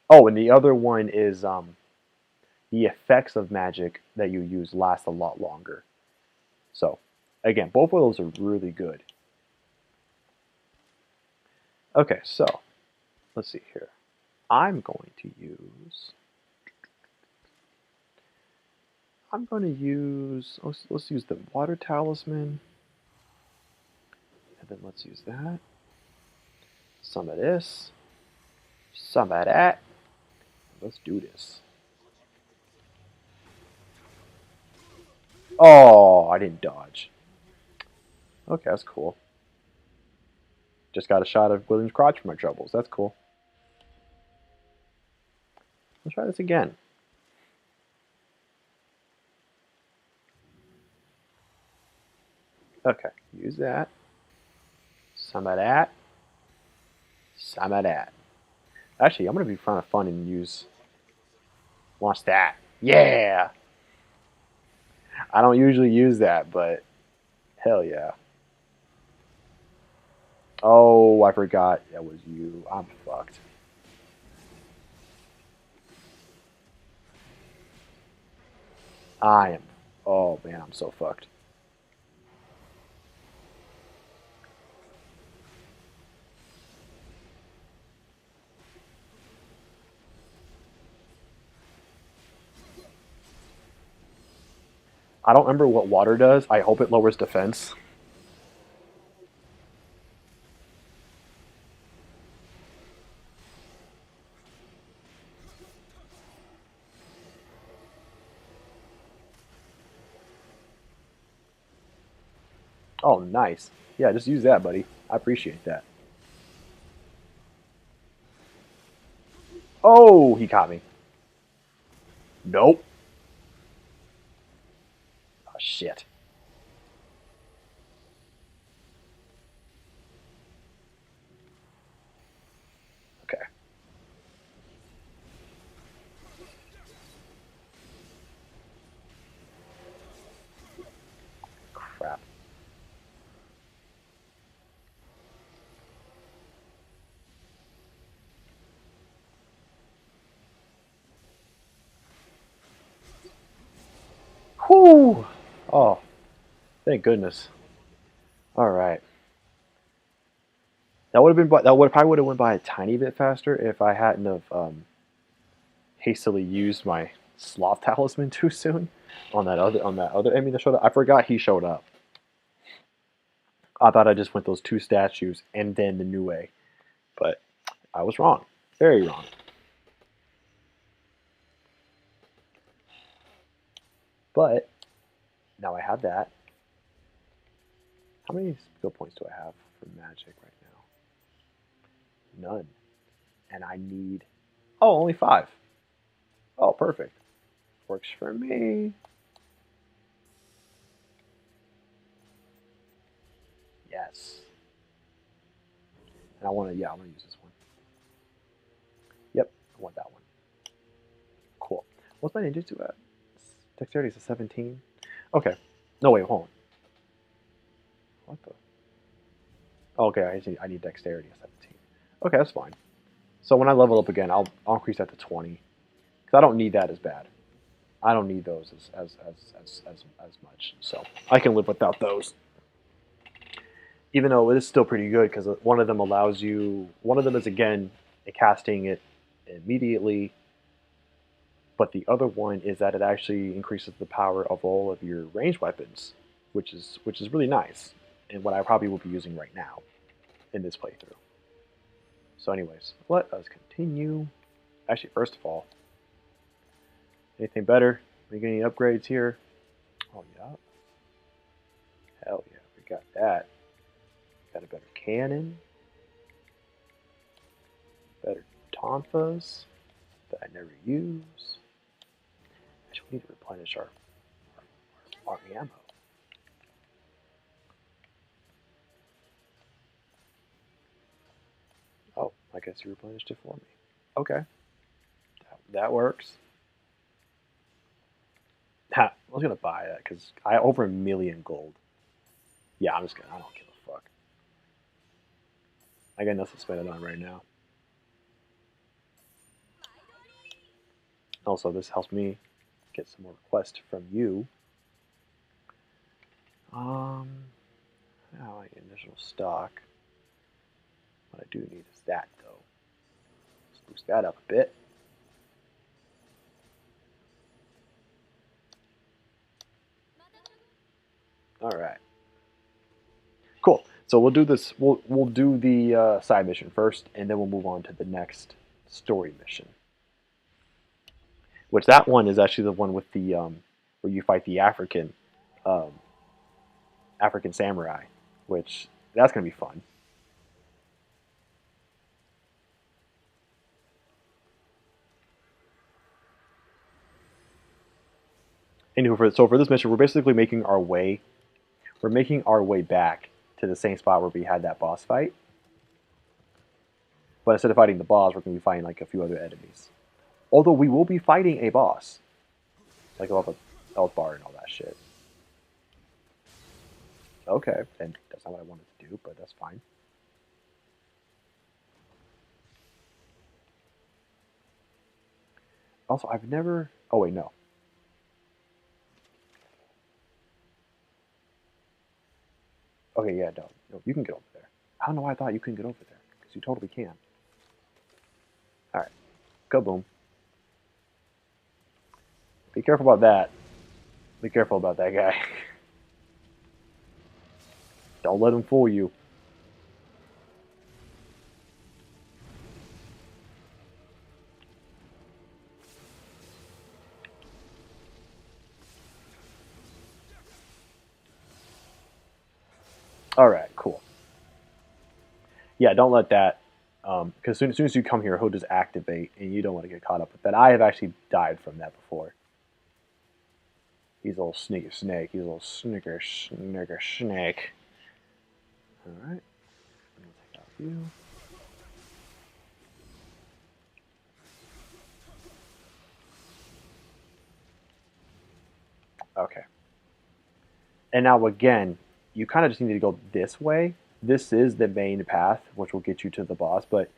Oh, and the other one is the effects of magic that you use last a lot longer. So, again, both of those are really good. Okay, so let's see here. I'm going to use. Let's use the water talisman, and then let's use that. Some of this, some of that. Let's do this. Oh, I didn't dodge. Okay, that's cool. Just got a shot of William's crotch for my troubles. That's cool. Let's try this again. Okay, use that. Some of that. Some of that. Actually, I'm going to be kind of fun and launch that. Yeah! I don't usually use that, but hell yeah. Oh, I forgot that was you. I'm fucked. I am. Oh man, I'm so fucked. I don't remember what water does. I hope it lowers defense. Oh, nice. Yeah, just use that, buddy. I appreciate that. Oh, he caught me. Nope. Oh, shit. Okay. Crap. Whew. Oh, thank goodness. All right. That would have been. That would probably would have went by a tiny bit faster if I hadn't have hastily used my sloth talisman too soon on that other enemy that showed up. I forgot he showed up. I thought I just went those two statues and then the Nioh, but I was wrong. Very wrong. But now I have that. How many skill points do I have for magic right now? None. And I need. Oh, only 5. Oh, perfect. Works for me. Yes. And I want to. Yeah, I want to use this one. Yep, I want that one. Cool. What's my ninjutsu at? Dexterity is a 17. Okay. No, wait, hold on. What the? Oh, okay, I need dexterity at 17. Okay, that's fine. So when I level up again, I'll increase that to 20. Because I don't need that as bad. I don't need those as much. So I can live without those. Even though it is still pretty good because one of them allows you. One of them is again casting it immediately, but the other one is that it actually increases the power of all of your ranged weapons, which is really nice, and what I probably will be using right now in this playthrough. So, anyways, let us continue. Actually, first of all, anything better? Are we getting any upgrades here? Oh yeah, hell yeah, we got that. Got a better cannon, better tonfas that I never use. Actually, we need to replenish our ammo. guess you replenished it for me. Okay, that works. Ha, I was gonna buy that because I over 1,000,000 gold. Yeah, I'm just gonna. I don't give a fuck. I got nothing to spend it on right now. Also, this helps me get some more requests from you. I like initial stock. What I do need is that though. Let's boost that up a bit. All right. Cool. So we'll do this. We'll do the side mission first, and then we'll move on to the next story mission. Which that one is actually the one with the where you fight the um, African samurai, which that's gonna be fun. And so for this mission, we're basically making our way. We're making our way back to the same spot where we had that boss fight. But instead of fighting the boss, we're going to be fighting like a few other enemies. Although we will be fighting a boss, like a health bar and all that shit. Okay, and that's not what I wanted to do, but that's fine. Also, I've never. Oh wait, no. Okay, yeah, no, you can get over there. I don't know why I thought you couldn't get over there, because you totally can. All right, kaboom. Be careful about that. Be careful about that guy. Don't let him fool you. All right, cool. Yeah, don't let that. Because as soon as you come here, he'll just activate, and you don't want to get caught up with that. I have actually died from that before. He's a little sneaky snake. He's a little snicker snake. All right. I'm gonna take out you. Okay. And now again, you kind of just need to go this way. This is the main path, which will get you to the boss, but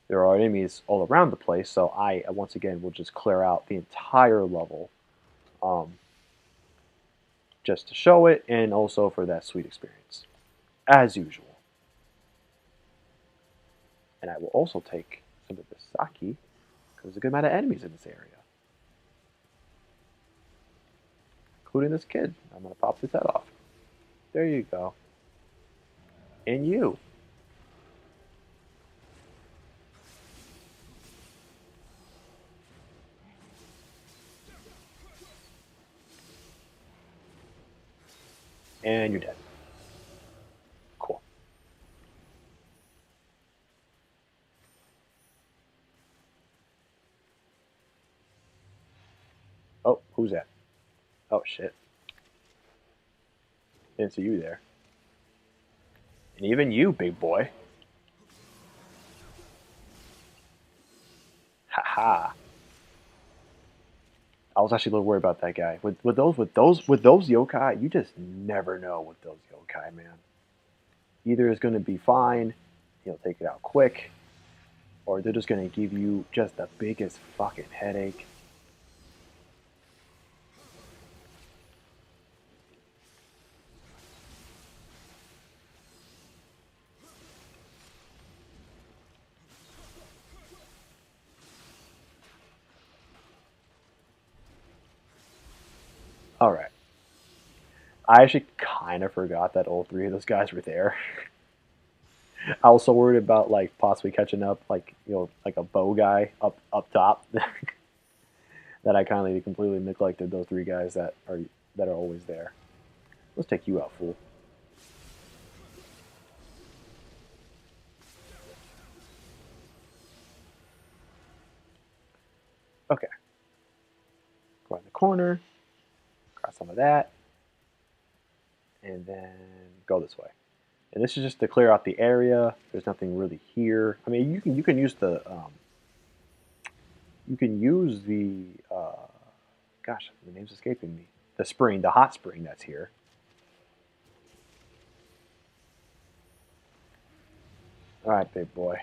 there are enemies all around the place, so I once again will just clear out the entire level, um, just to show it, and also for that sweet experience, as usual. And I will also take some of the sake, because there's a good amount of enemies in this area, including this kid. I'm gonna pop his head off. There you go. And you. And you're dead. Cool. Oh, who's that? Oh, shit. Didn't see you there. And even you, big boy. Haha. I was actually a little worried about that guy. With those yokai, you just never know with those yokai, man. Either it's gonna be fine, he'll take it out quick, or they're just gonna give you just the biggest fucking headache. All right. I actually kind of forgot that all three of those guys were there. I was so worried about like possibly catching up, like like a bow guy up top, that I kind of completely neglected those three guys that are always there. Let's take you out, fool. Okay, go in the corner, grab some of that, and then go this way. And this is just to clear out the area. There's nothing really here. I mean, you can use the gosh, the name's escaping me. The spring, the hot spring that's here. All right, big boy.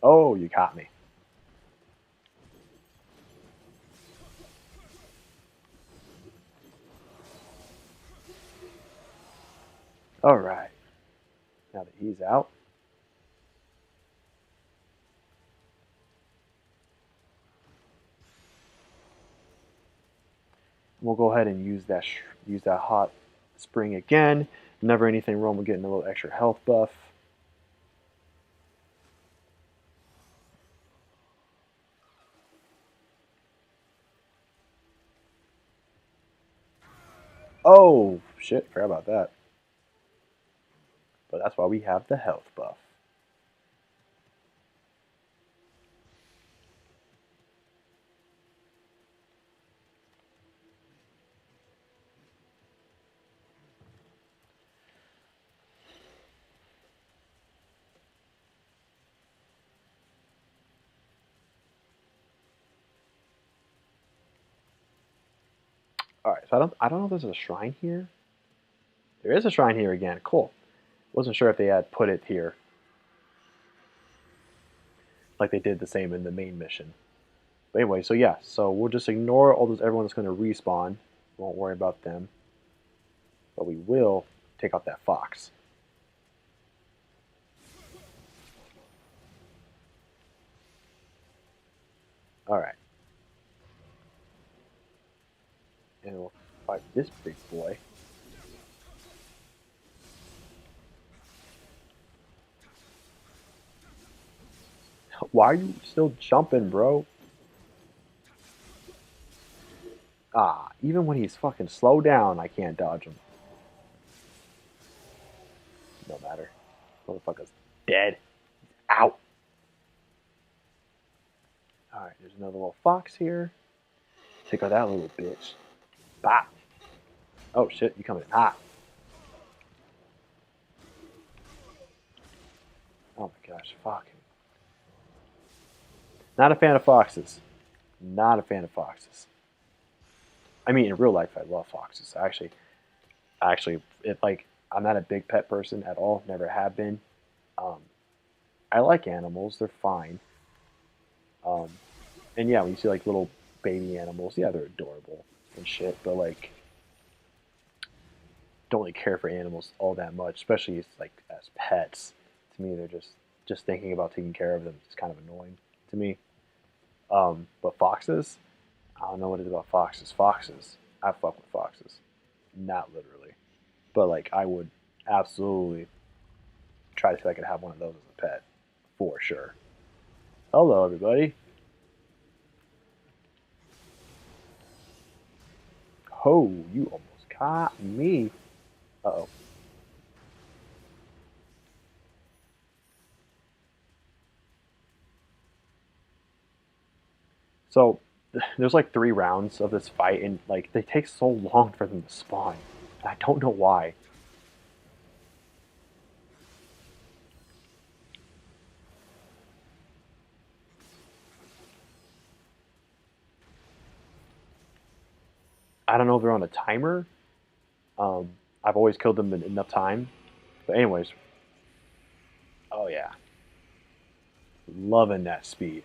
Oh, you caught me. All right. Now that he's out. We'll go ahead and use that hot spring again. Never anything wrong with getting a little extra health buff. Oh, shit, forgot about that. But that's why we have the health buff. All right, so I don't know if there's a shrine here. There is a shrine here again. Cool. Wasn't sure if they had put it here, like they did the same in the main mission. But anyway, so yeah, so we'll just ignore all those everyone that's going to respawn. Won't worry about them. But we will take out that fox. All right. And we'll fight this big boy. Why are you still jumping, bro? Ah, even when he's fucking slow down, I can't dodge him. No matter. Motherfucker's dead. Out. Alright, there's another little fox here. Take out that little bitch. Bop. Oh shit, you coming in hot. Oh my gosh, fucking. Not a fan of foxes. Not a fan of foxes. I mean, in real life, I love foxes. Actually, I'm not a big pet person at all. Never have been. Um, I like animals. They're fine. Um, and yeah, when you see like little baby animals, yeah, they're adorable and shit. But like, don't really care for animals all that much, especially like as pets. To me, they're just thinking about taking care of them is kind of annoying to me. But foxes, I don't know what it is about foxes. Foxes, I fuck with foxes, not literally, but like I would absolutely try to see if I could have one of those as a pet for sure. Hello, everybody. Oh, you almost caught me. Uh-oh. So there's like 3 rounds of this fight, and like they take so long for them to spawn. And I don't know why. I don't know if they're on a timer. Um, I've always killed them in enough time. But anyways, oh yeah, loving that speed.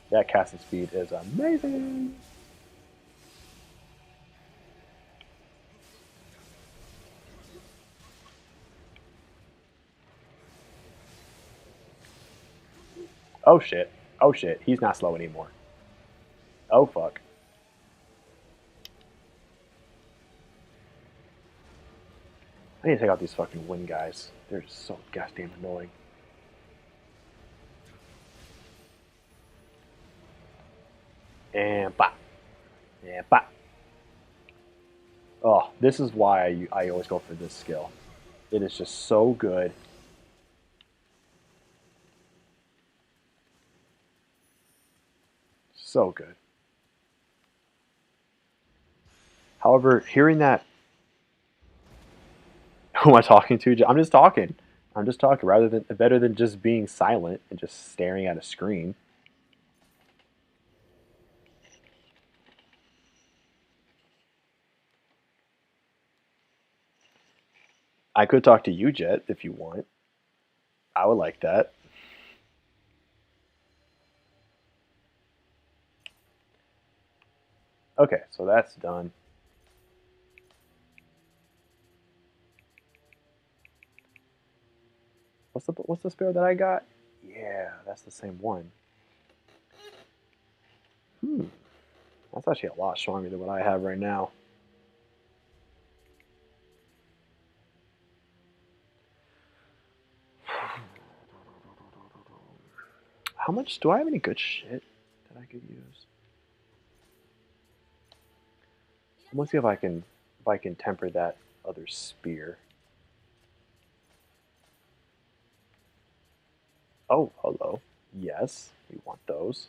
That casting speed is amazing. Oh shit. Oh shit. He's not slow anymore. Oh fuck. I need to take out these fucking wind guys. They're just so goddamn annoying. And bop. And bop. Oh, this is why I always go for this skill. It is just so good. So good. However, hearing that, who am I talking to? I'm just talking. I'm just talking. Rather than better than just being silent and just staring at a screen. I could talk to you, Jet, if you want. I would like that. Okay, so that's done. What's the spare that I got? Yeah, that's the same one. Hmm, that's actually a lot stronger than what I have right now. How much do I have any good shit that I could use? I'm gonna see if I can temper that other spear. Oh, hello. Yes, we want those.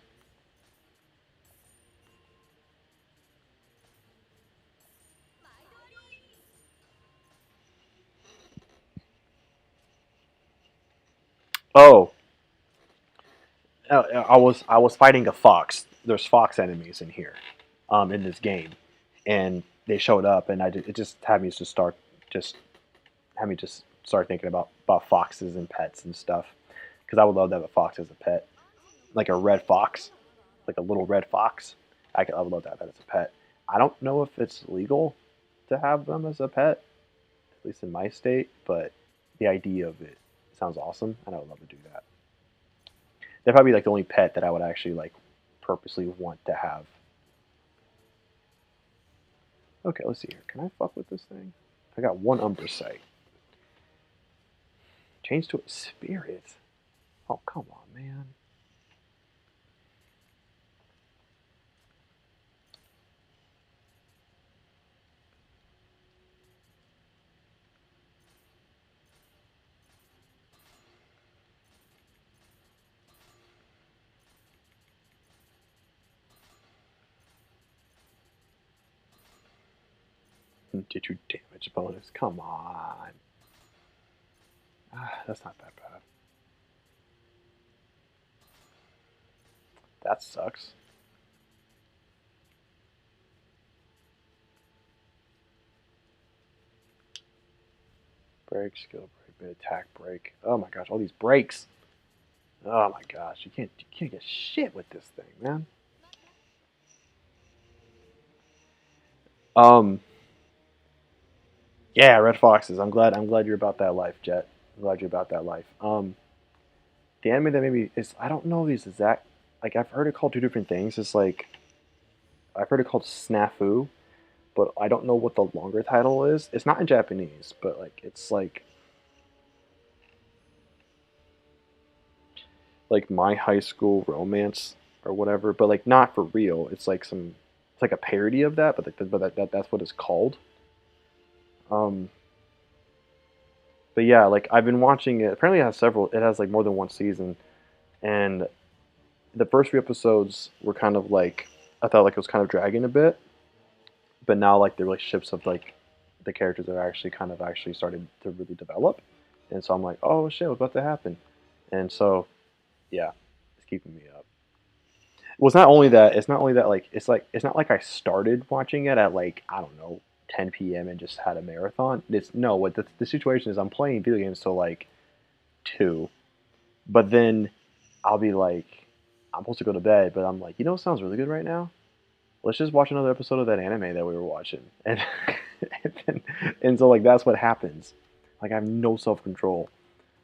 Oh, I was fighting a fox. There's fox enemies in here, in this game, and they showed up, and it just had me just just start thinking about foxes and pets and stuff, because I would love to have a fox as a pet, like a red fox, like a little red fox. I would love to have that as a pet. I don't know if it's legal to have them as a pet, at least in my state, but the idea of it sounds awesome, and I would love to do that. That'd probably be like the only pet that I would actually like purposely want to have. Okay, let's see here. Can I fuck with this thing? I got one Umbra sight. Change to a spirit. Oh, come on, man. Did you damage bonus? Come on. That's not that bad. That sucks. Break, skill break, mid attack break. Oh my gosh, all these breaks. Oh my gosh, you can't get shit with this thing, man. Um, yeah, red foxes. I'm glad you're about that life, Jet. I'm glad you're about that life. The anime that maybe is I don't know these exact like I've heard it called two different things. It's like I've heard it called Snafu, but I don't know what the longer title is. It's not in Japanese, but like it's like My High School Romance or whatever, but like not for real. It's like a parody of that, but that's what it's called. Um, but yeah, like I've been watching it. Apparently, it has several. It has like more than one season, and the first few episodes were kind of like I thought like it was kind of dragging a bit, but now like the relationships of like the characters are actually kind of actually started to really develop, and so I'm like, oh shit, what's about to happen? And so yeah, it's keeping me up. Well, it's not only that. It's not only that. It's not like I started watching it at like I don't know 10 p.m. and just had a marathon. It's no. What the situation is, I'm playing video games till like 2, but then I'll be like, I'm supposed to go to bed, but I'm like, what sounds really good right now? Let's just watch another episode of that anime that we were watching, and and so like that's what happens. Like I have no self control.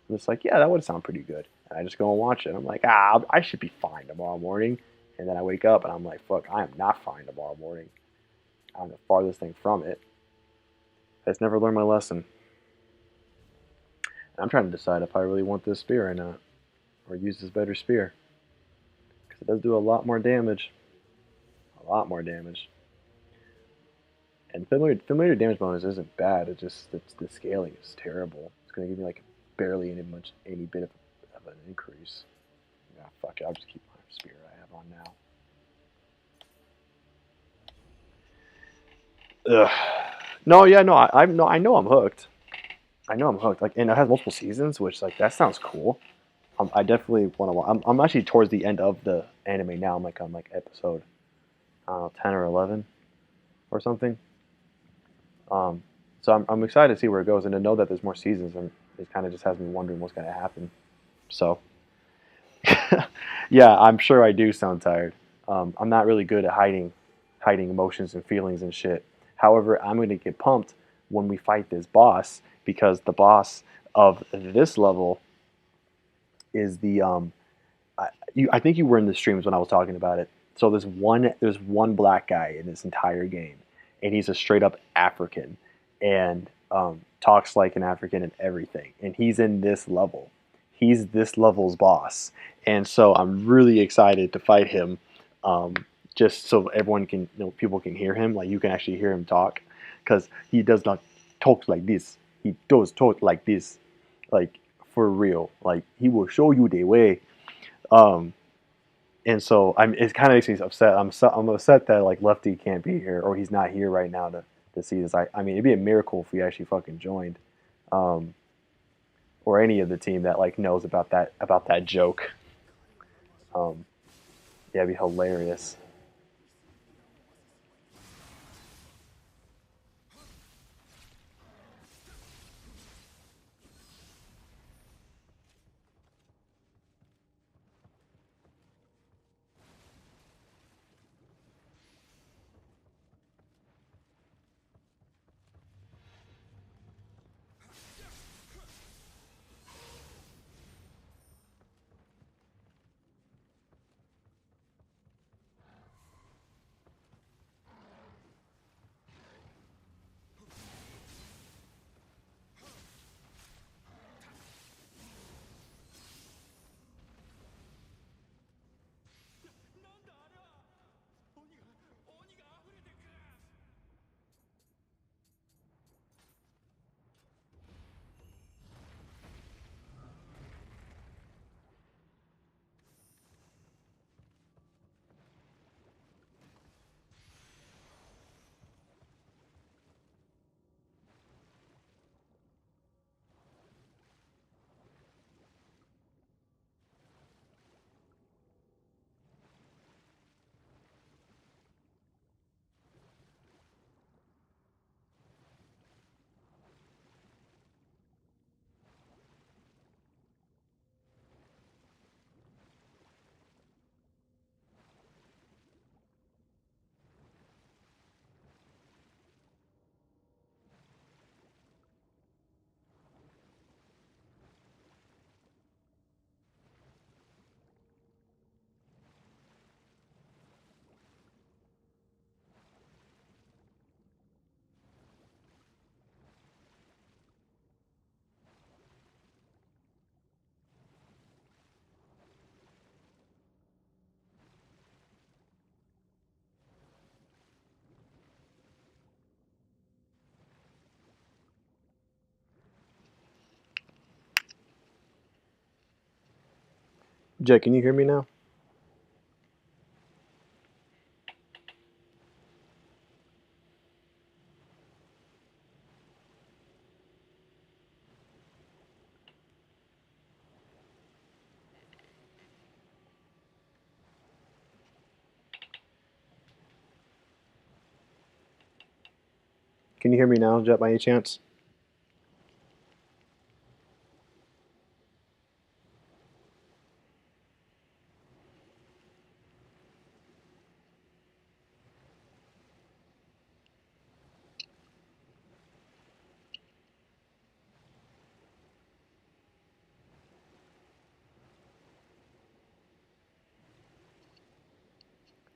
And it's like, yeah, that would sound pretty good. And I just go and watch it. I'm like, I should be fine tomorrow morning. And then I wake up and I'm like, fuck, I am not fine tomorrow morning. I'm the farthest thing from it. I just never learned my lesson. And I'm trying to decide if I really want this spear or not, or use this better spear. Because it does do a lot more damage. A lot more damage. And familiar damage bonus isn't bad. It's the scaling is terrible. It's gonna give me like barely any bit of an increase. Yeah, fuck it. I'll just keep my spear I have on now. Ugh. No, yeah, no, I'm no, I know I'm hooked. I know I'm hooked. Like, and it has multiple seasons, which like that sounds cool. I definitely want to. I'm actually towards the end of the anime now. I'm like on like episode, I don't know, 10 or 11 or something. So I'm excited to see where it goes and to know that there's more seasons. And it kind of just has me wondering what's going to happen. So, yeah, I'm sure I do sound tired. I'm not really good at hiding emotions and feelings and shit. However, I'm going to get pumped when we fight this boss because the boss of this level is I think you were in the streams when I was talking about it. So there's one black guy in this entire game, and he's a straight up African, and talks like an African and everything. And he's in this level. He's this level's boss, and so I'm really excited to fight him. Um, just so everyone can, people can hear him. Like you can actually hear him talk, because he does not talk like this. He does talk like this, like for real. Like he will show you the way. Um, and so it kind of makes me upset. I'm upset that like Lefty can't be here or he's not here right now to see this. I mean, it'd be a miracle if he actually fucking joined, um, or any of the team that like knows about that joke. Um, yeah, it'd be hilarious. Jay, can you hear me now? Can you hear me now, Jet, by any chance?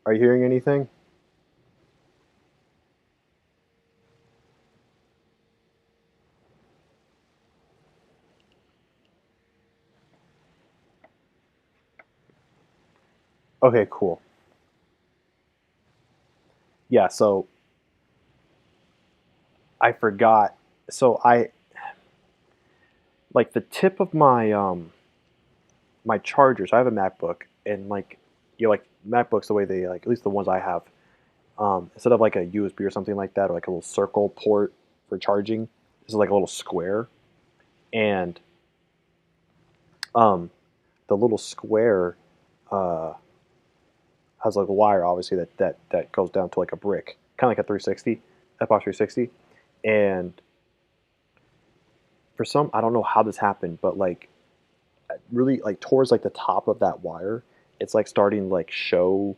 Are you hearing anything? Okay, cool. Yeah, so I forgot. So I like the tip of my chargers. I have a MacBook, and like MacBooks, the way they like, at least the ones I have, Instead of like a USB or something like that, or like a little circle port for charging, this is like a little square, and um, the little square uh, has like a wire, obviously that goes down to like a brick, kind of like a 360, Xbox 360, and for some, I don't know how this happened, but like really like towards like the top of that wire, it's like starting to like show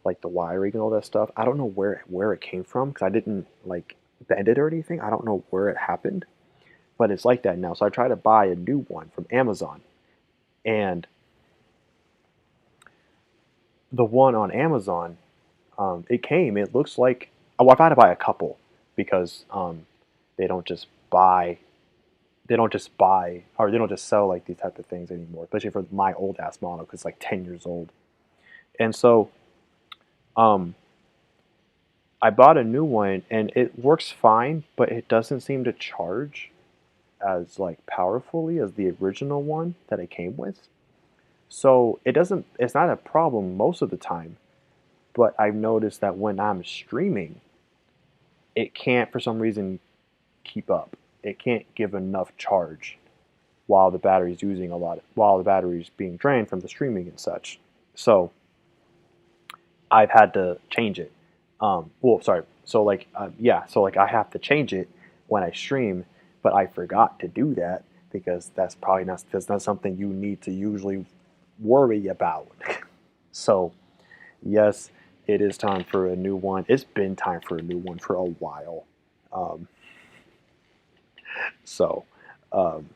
like the wiring and all that stuff. I don't know where it came from because I didn't like bend it or anything. I don't know where it happened, but it's like that now. So I tried to buy a new one from Amazon, and the one on Amazon, it came. It looks like oh, I've had to buy a couple because they don't just buy or they don't just sell like these type of things anymore, especially for my old ass model because it's like 10 years old. And so um, I bought a new one and it works fine, but it doesn't seem to charge as like powerfully as the original one that it came with. So it's not a problem most of the time, but I've noticed that when I'm streaming, it can't for some reason keep up. It can't give enough charge while the battery's using a lot, while the battery's being drained from the streaming and such. So I've had to change it. Well, sorry. So like, yeah. So like, I have to change it when I stream, but I forgot to do that because that's not something you need to usually worry about. So yes, it is time for a new one. It's been time for a new one for a while. Um, so um,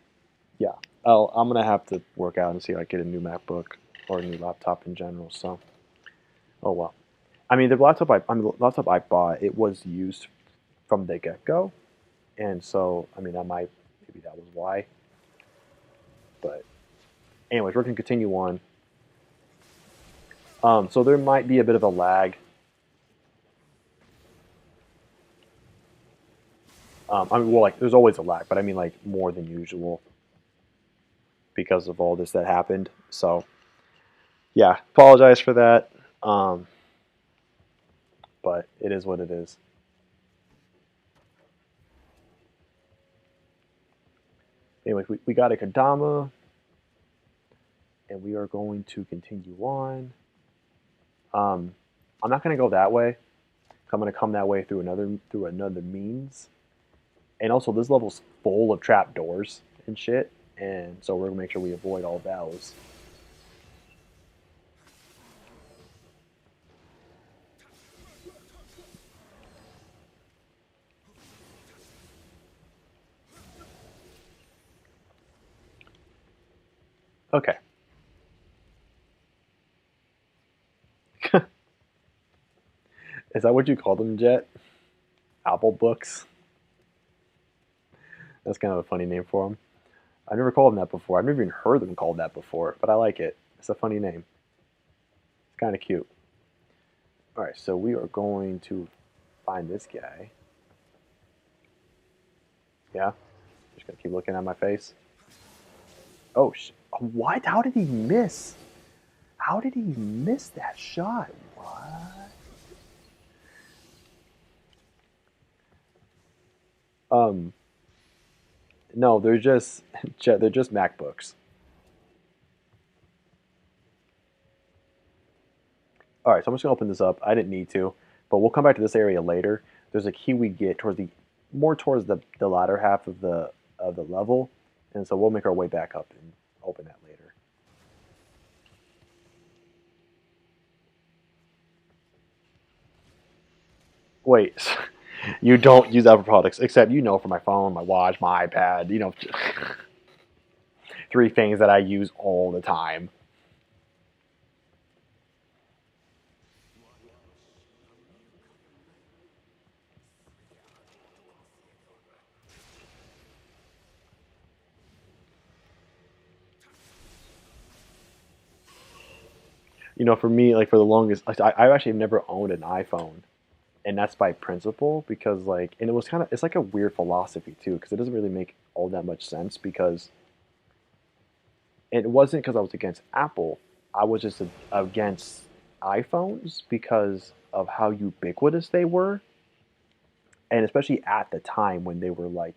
yeah, I'm gonna have to work out and see if I get a new MacBook or a new laptop in general. So oh well. I mean, the laptop I bought, it was used from the get go, and so I mean, maybe that was why. But anyways, we're gonna continue on. So there might be a bit of a lag. I mean, well, like there's always a lag, but I mean like more than usual because of all this that happened. So yeah, apologize for that. Um, but it is what it is. Anyway, we got a Kadama, and we are going to continue on. Um, I'm not going to go that way. I'm going to come that way through another means. And also, this level's full of trap doors and shit, and so we're gonna make sure we avoid all those. Okay. Is that what you call them, Jet? Apple books? That's kind of a funny name for them. I've never called them that before. I've never even heard them called that before, but I like it. It's a funny name. It's kind of cute. All right, so we are going to find this guy. Yeah, just gonna keep looking at my face. Oh, what? How did he miss? How did he miss that shot? What? Um, no, they're just they're just MacBooks. All right, so I'm just gonna open this up. I didn't need to, but we'll come back to this area later. There's a key we get towards the latter half of the level, and so we'll make our way back up and open that later. Wait, you don't use Apple products except for my phone, my watch, my iPad. Three things that I use all the time. For me, like for the longest, like, I actually have never owned an iPhone, and that's by principle because and it's like a weird philosophy too because it doesn't really make all that much sense because it wasn't because I was against Apple. I was just against iPhones because of how ubiquitous they were, and especially at the time when they were like,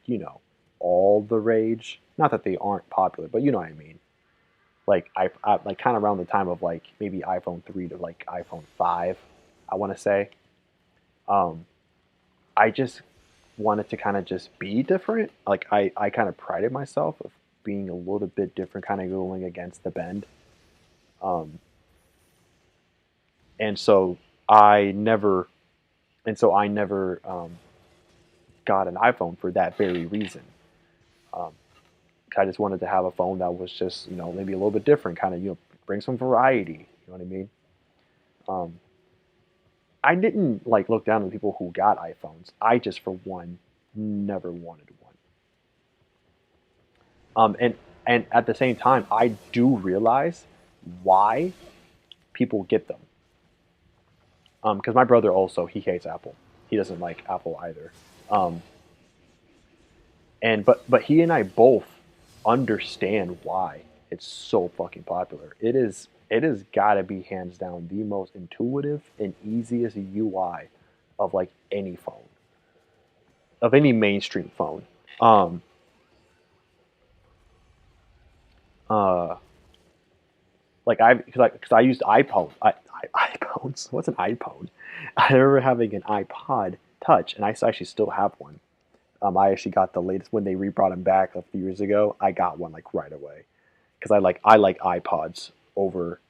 all the rage. Not that they aren't popular, but you know what I mean. Like I like kind of around the time of like maybe iPhone 3 to like iPhone 5, I want to say. Um, I just wanted to kind of just be different. Like I kind of prided myself of being a little bit different, kind of going against the bend. Um, and so I never, got an iPhone for that very reason. Um, I just wanted to have a phone that was just, maybe a little bit different, kind of, bring some variety. You know what I mean? Um, I didn't like look down on people who got iPhones. I just, for one, never wanted one. And at the same time, I do realize why people get them. Because my brother also he hates Apple. He doesn't like Apple either. Um, and but he and I both understand why it's so fucking popular. It has got to be hands down the most intuitive and easiest UI of like any phone, of any mainstream phone. Um, uh, like because I used iPhones. What's an iPhone? I remember having an iPod Touch, and I actually still have one. I actually got the latest when they brought them back a few years ago. I got one like right away because I like iPods over.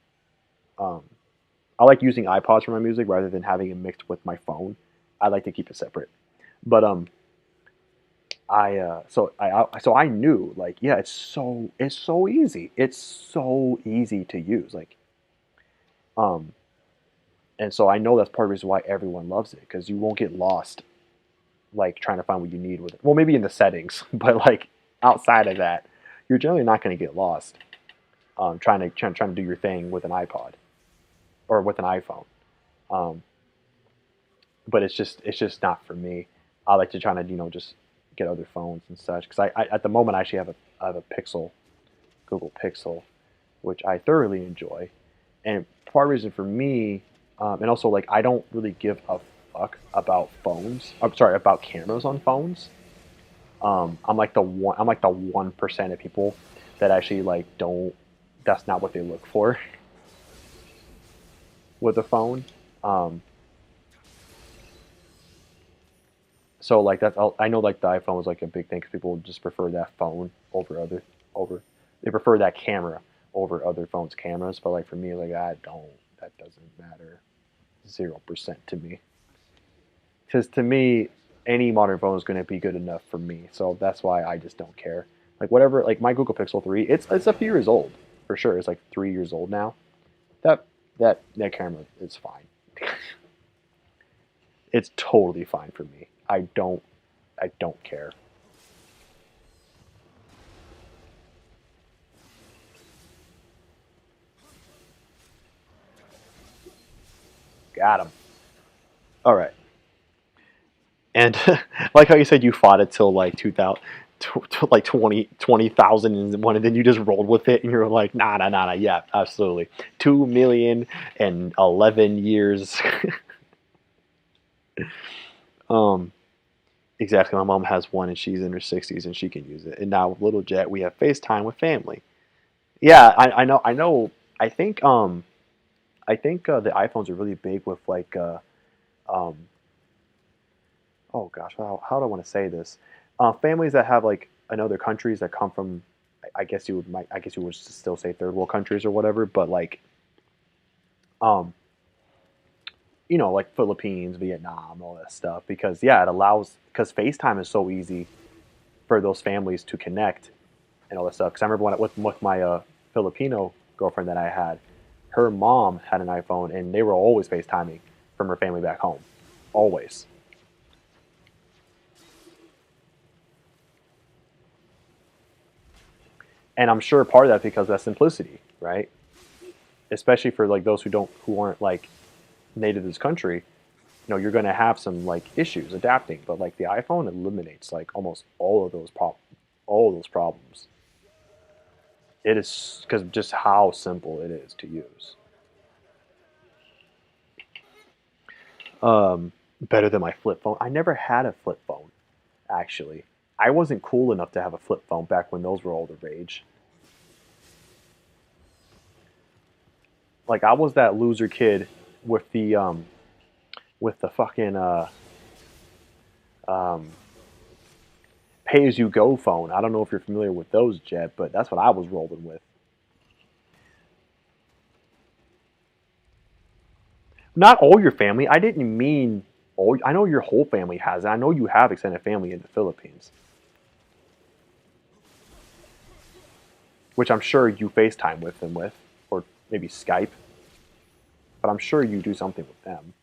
Um, I like using iPods for my music rather than having it mixed with my phone. I like to keep it separate. But I knew like yeah, it's so easy. It's so easy to use. Like um, and so I know that's part of the reason why everyone loves it because you won't get lost like trying to find what you need with it. Well, maybe in the settings, but like outside of that, you're generally not going to get lost trying to do your thing with an iPod or with an iPhone. Um, but it's just not for me. I like to try to just get other phones and such because I at the moment I actually have a Pixel, Google Pixel, which I thoroughly enjoy. And part of the reason for me, and also like I don't really give a fuck about phones. I'm sorry, about cameras on phones. I'm like the 1% of people that actually like don't. That's not what they look for with a phone. Um, so like I know like the iPhone is like a big thing because people just prefer that phone over they prefer that camera over other phones cameras. But like for me, like I don't. That doesn't matter 0% to me. Because to me, any modern phone is going to be good enough for me. So that's why I just don't care. Like whatever, like my Google Pixel 3, it's a few years old for sure. It's like 3 years old now. That that camera is fine. It's totally fine for me. I don't care. Got him. All right. And like how you said you fought it till like 2000, like 20,001, and then you just rolled with it and you're like, nah, nah, nah, nah. Yeah, absolutely. 2,011 years. um, exactly. My mom has one and she's in her 60s and she can use it. And now with Little Jet, we have FaceTime with family. Yeah, I know. I know. I think the iPhones are really big with like um, oh gosh, how do I want to say this? Families that have like in other countries that come from, I guess you would still say third world countries or whatever, but like, um, like Philippines, Vietnam, all that stuff. Because yeah, because FaceTime is so easy for those families to connect and all that stuff. Because I remember with my Filipino girlfriend that I had, her mom had an iPhone and they were always FaceTiming from her family back home, always. And I'm sure part of that because of that simplicity, right? Especially for like those who aren't like native to this country, you're going to have some like issues adapting. But like the iPhone eliminates like almost all of those problems. It is because just how simple it is to use. Better than my flip phone. I never had a flip phone, actually. I wasn't cool enough to have a flip phone back when those were all the rage. Like I was that loser kid with the fucking um pay as you go phone. I don't know if you're familiar with those, Jet, but that's what I was rolling with. Not all your family. I didn't mean all. I know your whole family has it. I know you have extended family in the Philippines, which I'm sure you FaceTime with them with, or maybe Skype. But I'm sure you do something with them.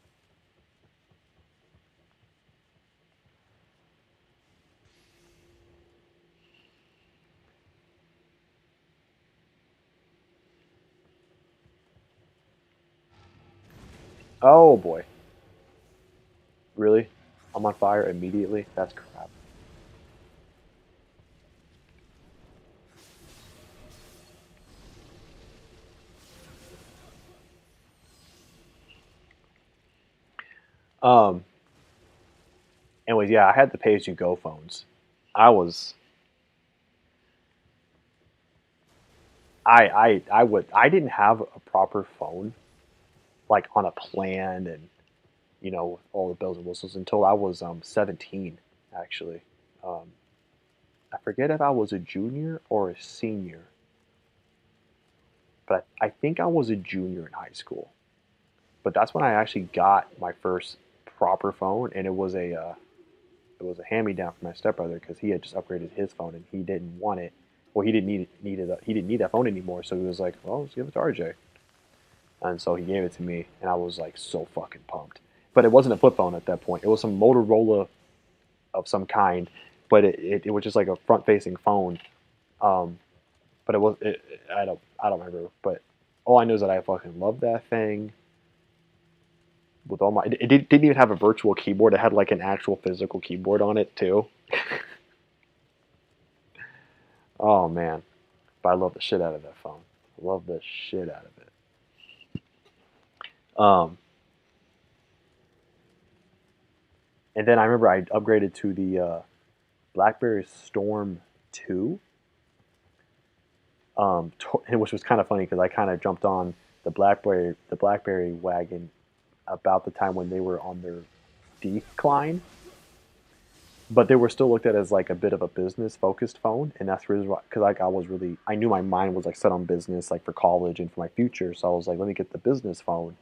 Oh boy, really? I'm on fire immediately. That's crap. Um. Anyways, yeah, I had the pay as you go phones. I was. I didn't have a proper phone like on a plan and all the bells and whistles until I was 17 actually. Um, I forget if I was a junior or a senior, but I think I was a junior in high school. But that's when I actually got my first proper phone, and it was a hand me down from my stepbrother because he had just upgraded his phone and he didn't want it. Well, he didn't need it. He didn't need that phone anymore, so he was like, "Well, let's give it to RJ." And so he gave it to me, and I was like so fucking pumped. But it wasn't a flip phone at that point. It was some Motorola of some kind, but it was just like a front facing phone. Um, but I don't remember. But all I know is that I fucking loved that thing with all my. Didn't even have a virtual keyboard. It had like an actual physical keyboard on it too. Oh man, but I love the shit out of that phone. I love the shit out of it. Um, and then I remember I upgraded to the BlackBerry Storm 2, which was kind of funny because I kind of jumped on the BlackBerry wagon about the time when they were on their decline, but they were still looked at as like a bit of a business focused phone, and that's really because like I knew my mind was like set on business like for college and for my future, so I was like, let me get the business phone.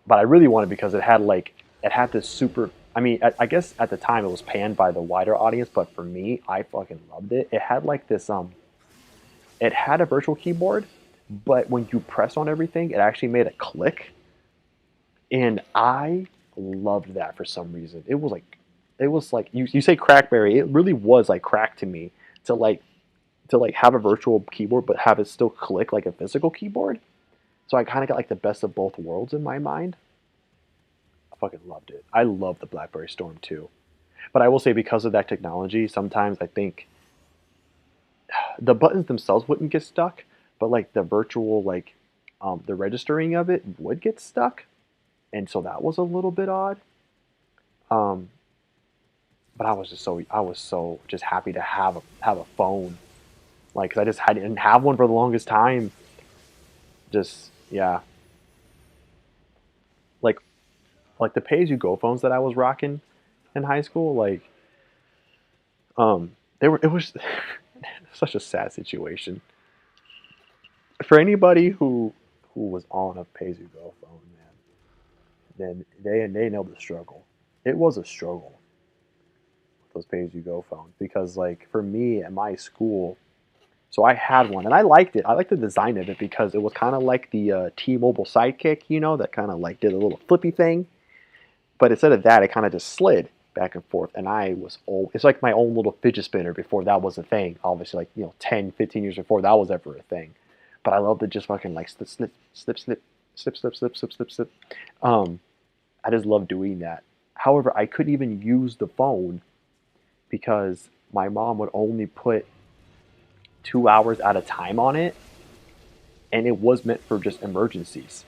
But I really wanted because it had this super. I mean, I guess at the time it was panned by the wider audience, but for me, I fucking loved it. It had like this it had a virtual keyboard, but when you press on everything, it actually made a click, and I loved that for some reason. It was like you say crackberry. It really was like crack to me to like have a virtual keyboard but have it still click like a physical keyboard. So I kind of got like the best of both worlds in my mind. I fucking loved it. I love the BlackBerry Storm too. But I will say because of that technology, sometimes I think the buttons themselves wouldn't get stuck, but like the virtual the registering of it would get stuck, and so that was a little bit odd. Um, but I was so just happy to have a phone, like 'cause I didn't have one for the longest time. Just yeah, like the pay as you go phones that I was rocking in high school, they were it was such a sad situation for anybody who was on a pay as you go phone, man. Then they know the struggle. It was a struggle with those pay as you go phones because like for me at my school, so I had one and I liked it. I liked the design of it because it was kind of like the T-Mobile Sidekick, that kind of like did a little flippy thing. But instead of that, it kind of just slid back and forth. And I was old. It's like my own little fidget spinner before that was a thing. Obviously, like, 10, 15 years before that was ever a thing. But I love to just fucking like slip, slip, slip, slip, slip, slip, slip, slip, slip, slip. Um, I just love doing that. However, I couldn't even use the phone because my mom would only put 2 hours at a time on it, and it was meant for just emergencies.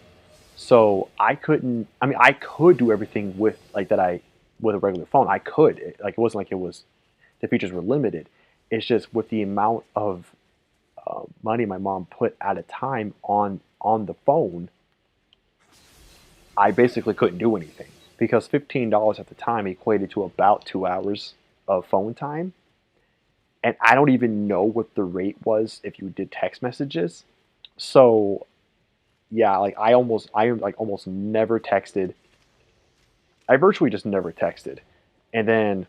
So I couldn't. I mean, I could do everything with like that. I with a regular phone, I could. Like it wasn't like it was the features were limited. It's just with the amount of money my mom put at a time on the phone, I basically couldn't do anything because $15 at the time equated to about 2 hours of phone time, and I don't even know what the rate was if you did text messages. So yeah, like I like almost never texted. I virtually just never texted, and then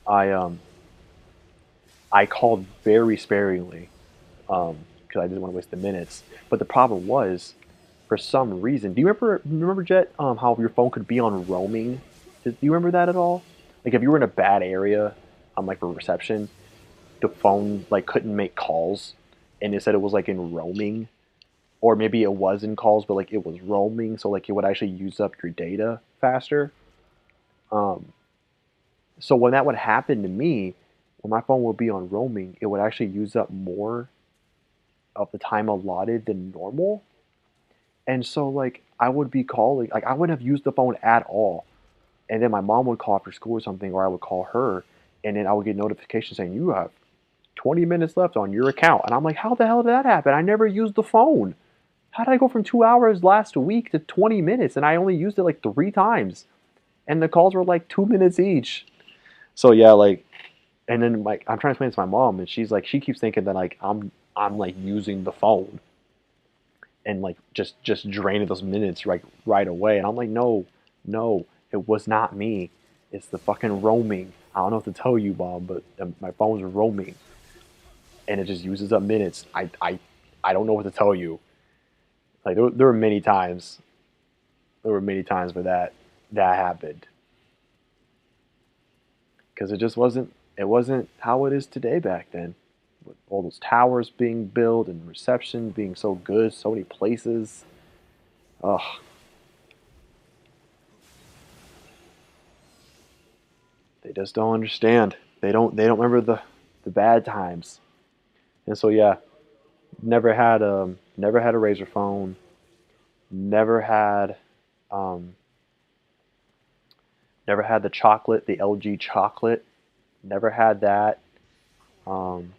I um I called very sparingly because I didn't want to waste the minutes. But the problem was, for some reason, do you remember Jet? How your phone could be on roaming? Do you remember that at all? Like if you were in a bad area, like for reception, the phone like couldn't make calls, and it said it was like in roaming, or maybe it was in calls, but like it was roaming, so like it would actually use up your data faster. Um, so when that would happen to me, when my phone would be on roaming, it would actually use up more of the time allotted than normal. And so like I would be calling, like I wouldn't have used the phone at all. And then my mom would call after school or something, or I would call her, and then I would get notifications saying you have 20 minutes left on your account. And I'm like, how the hell did that happen? I never used the phone. How did I go from 2 hours last week to 20 minutes? And I only used it like 3 times. And the calls were like 2 minutes each. So yeah, like, and then like I'm trying to explain this to my mom, and she's like, she keeps thinking that like I'm like using the phone and like just draining those minutes right away. And I'm like, no, no, it was not me. It's the fucking roaming. I don't know what to tell you, Mom, but my phone's roaming, and it just uses up minutes. I don't know what to tell you. Like there were many times, where that happened because it wasn't how it is today back then. With all those towers being built and reception being so good, so many places. Ugh, they just don't understand. They don't remember the bad times. And so yeah, never had a razor phone. Never had um, never had the LG chocolate. Never had that. Um,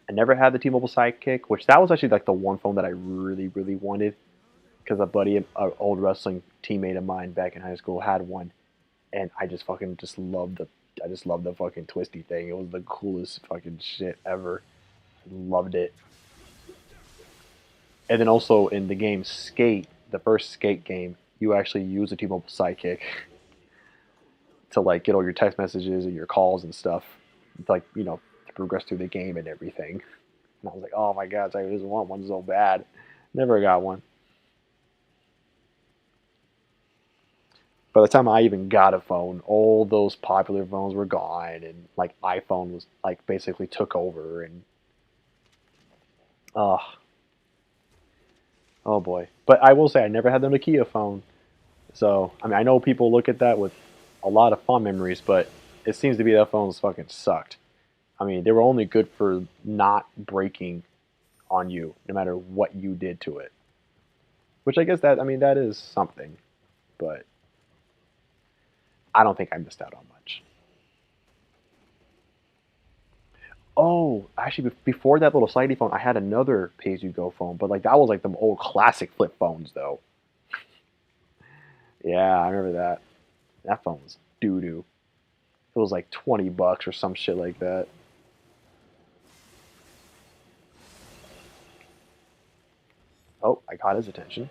I never had the T-Mobile Sidekick, which that was actually like the one phone that I really really wanted because a buddy, an old wrestling teammate of mine back in high school had one, and I just fucking just loved the I just loved the fucking twisty thing. It was the coolest fucking shit ever. Loved it. And then also in the game Skate, the first Skate game, you actually use a T-Mobile Sidekick to like get all your text messages and your calls and stuff, to, like to progress through the game and everything. And I was like, oh my god, I just want one so bad. Never got one. By the time I even got a phone, all those popular phones were gone, and like iPhone was like basically took over, and oh, oh boy. But I will say I never had the Nokia phone, so I mean I know people look at that with a lot of fond memories, but it seems to be that phones fucking sucked. I mean they were only good for not breaking on you, no matter what you did to it. Which I guess that is something, but I don't think I missed out on much. Oh, actually, before that little slidey phone, I had another pay-as-you-go phone, but like that was like the old classic flip phones, though. Yeah, I remember that. That phone was doo doo. It was like $20 or some shit like that. Oh, I caught his attention.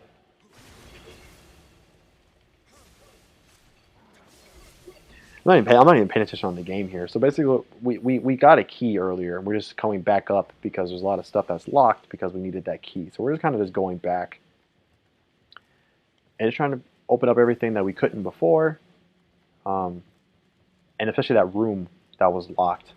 I'm not even paying attention on the game here. So basically, we got a key earlier, and we're just coming back up because there's a lot of stuff that's locked because we needed that key. So we're just kind of just going back and just trying to open up everything that we couldn't before, um, and especially that room that was locked.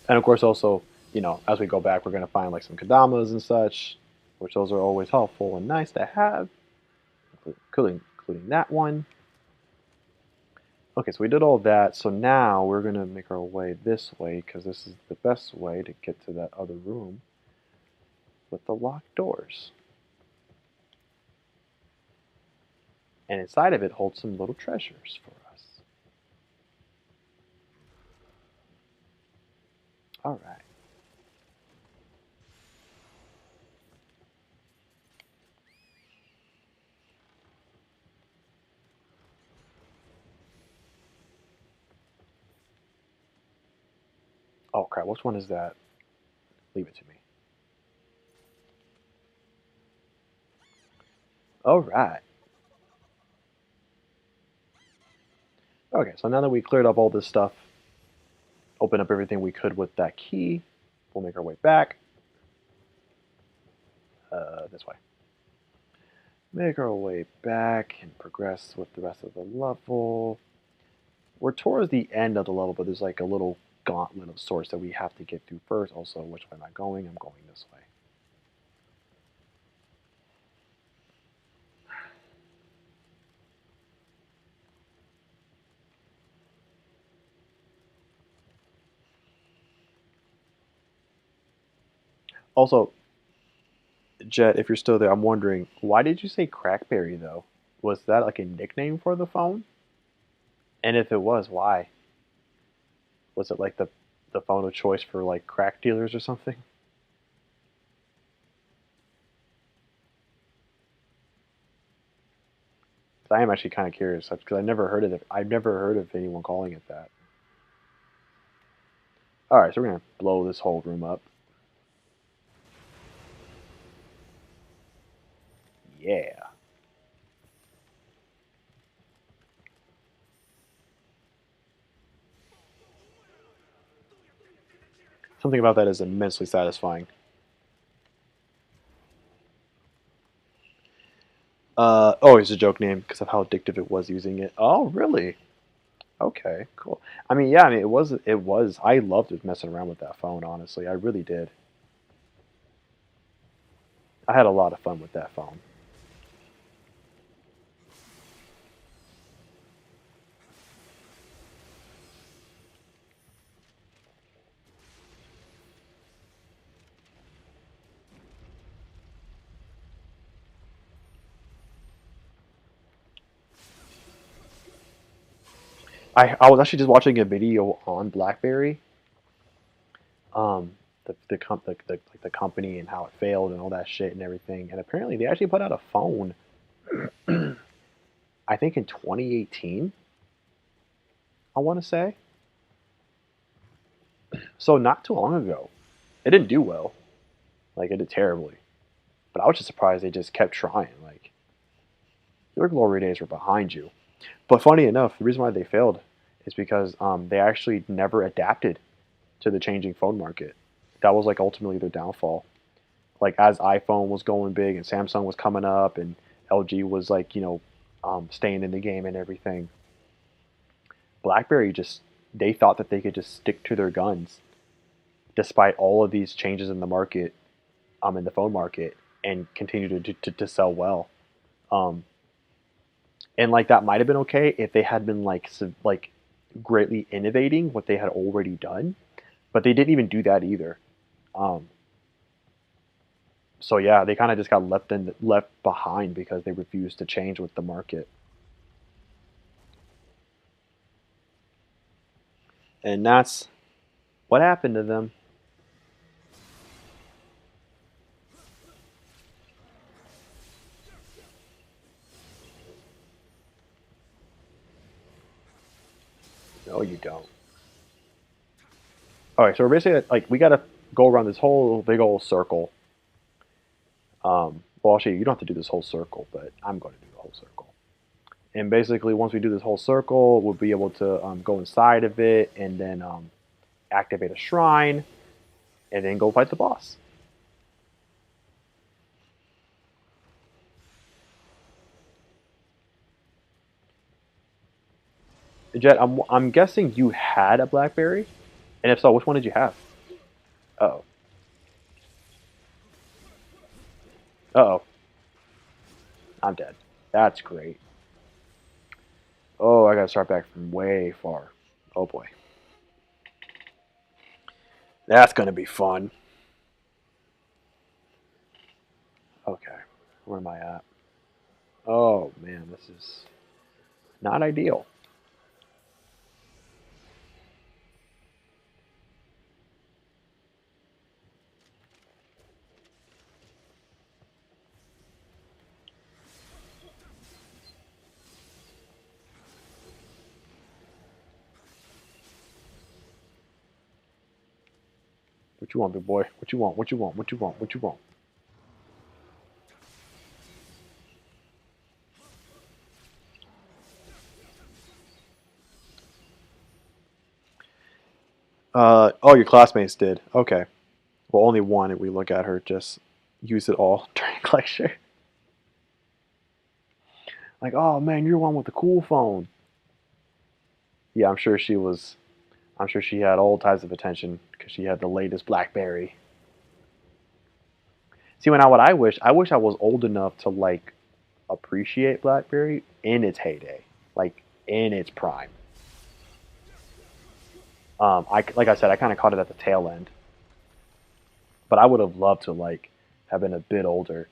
And of course, also you know, as we go back, we're going to find like some Kadamas and such, which those are always helpful and nice to have, including that one. Okay, so we did all that. So now we're going to make our way this way because this is the best way to get to that other room with the locked doors. And inside of it holds some little treasures for us. All right. Oh crap, which one is that? Leave it to me. All right. Okay, so now that we cleared up all this stuff, open up everything we could with that key, we'll make our way back. This way. Make our way back and progress with the rest of the level. We're towards the end of the level, but there's like a little gauntlet of sorts that we have to get through first. Also, which way am I going? I'm going this way. Also, Jet, if you're still there, I'm wondering, why did you say Crackberry though? Was that like a nickname for the phone? And if it was, why? Was it like the phone of choice for like crack dealers or something? I am actually kind of curious because I never heard of it. I've never heard of anyone calling it that. All right, so we're gonna blow this whole room up. Yeah. Something about that is immensely satisfying. Oh, it's a joke name because of how addictive it was using it. Oh, really? Okay, cool. I mean, yeah, I mean, it was. I loved it messing around with that phone. Honestly, I really did. I had a lot of fun with that phone. I was actually just watching a video on BlackBerry, the company and how it failed and all that shit and everything. And apparently, they actually put out a phone. I think in 2018. I want to say so, not too long ago. It didn't do well. Like it did terribly. But I was just surprised they just kept trying. Like your glory days were behind you. But funny enough, the reason why they failed is because they actually never adapted to the changing phone market. That was like ultimately their downfall. Like as iPhone was going big and Samsung was coming up and LG was like staying in the game and everything. BlackBerry just they thought that they could just stick to their guns despite all of these changes in the market, in the phone market, and continue to sell well. Um, and like that might have been okay if they had been like greatly innovating what they had already done, but they didn't even do that either. Um, so yeah, they kind of just got left behind because they refused to change with the market, and that's what happened to them. No, you don't. All right, so we're basically like we gotta go around this whole big old circle. Well, actually, you don't have to do this whole circle, but I'm going to do the whole circle. And basically, once we do this whole circle, we'll be able to go inside of it and then activate a shrine and then go fight the boss. Jet, I'm guessing you had a BlackBerry, and if so, which one did you have? Uh-oh. Uh-oh. I'm dead. That's great. Oh, I gotta start back from way far. Oh boy. That's gonna be fun. Okay. Where am I at? Oh man, this is not ideal. What you want, big boy? What you want? What you want? What you want? What you want? Oh, your classmates did. Okay. Well, only one, if we look at her, just use it all during lecture. Like, oh man, you're one with the cool phone. Yeah, I'm sure she was. I'm sure she had all types of attention because she had the latest BlackBerry. See, when I wish I was old enough to like appreciate BlackBerry in its heyday, like in its prime. Like I said, I kind of caught it at the tail end, but I would have loved to like have been a bit older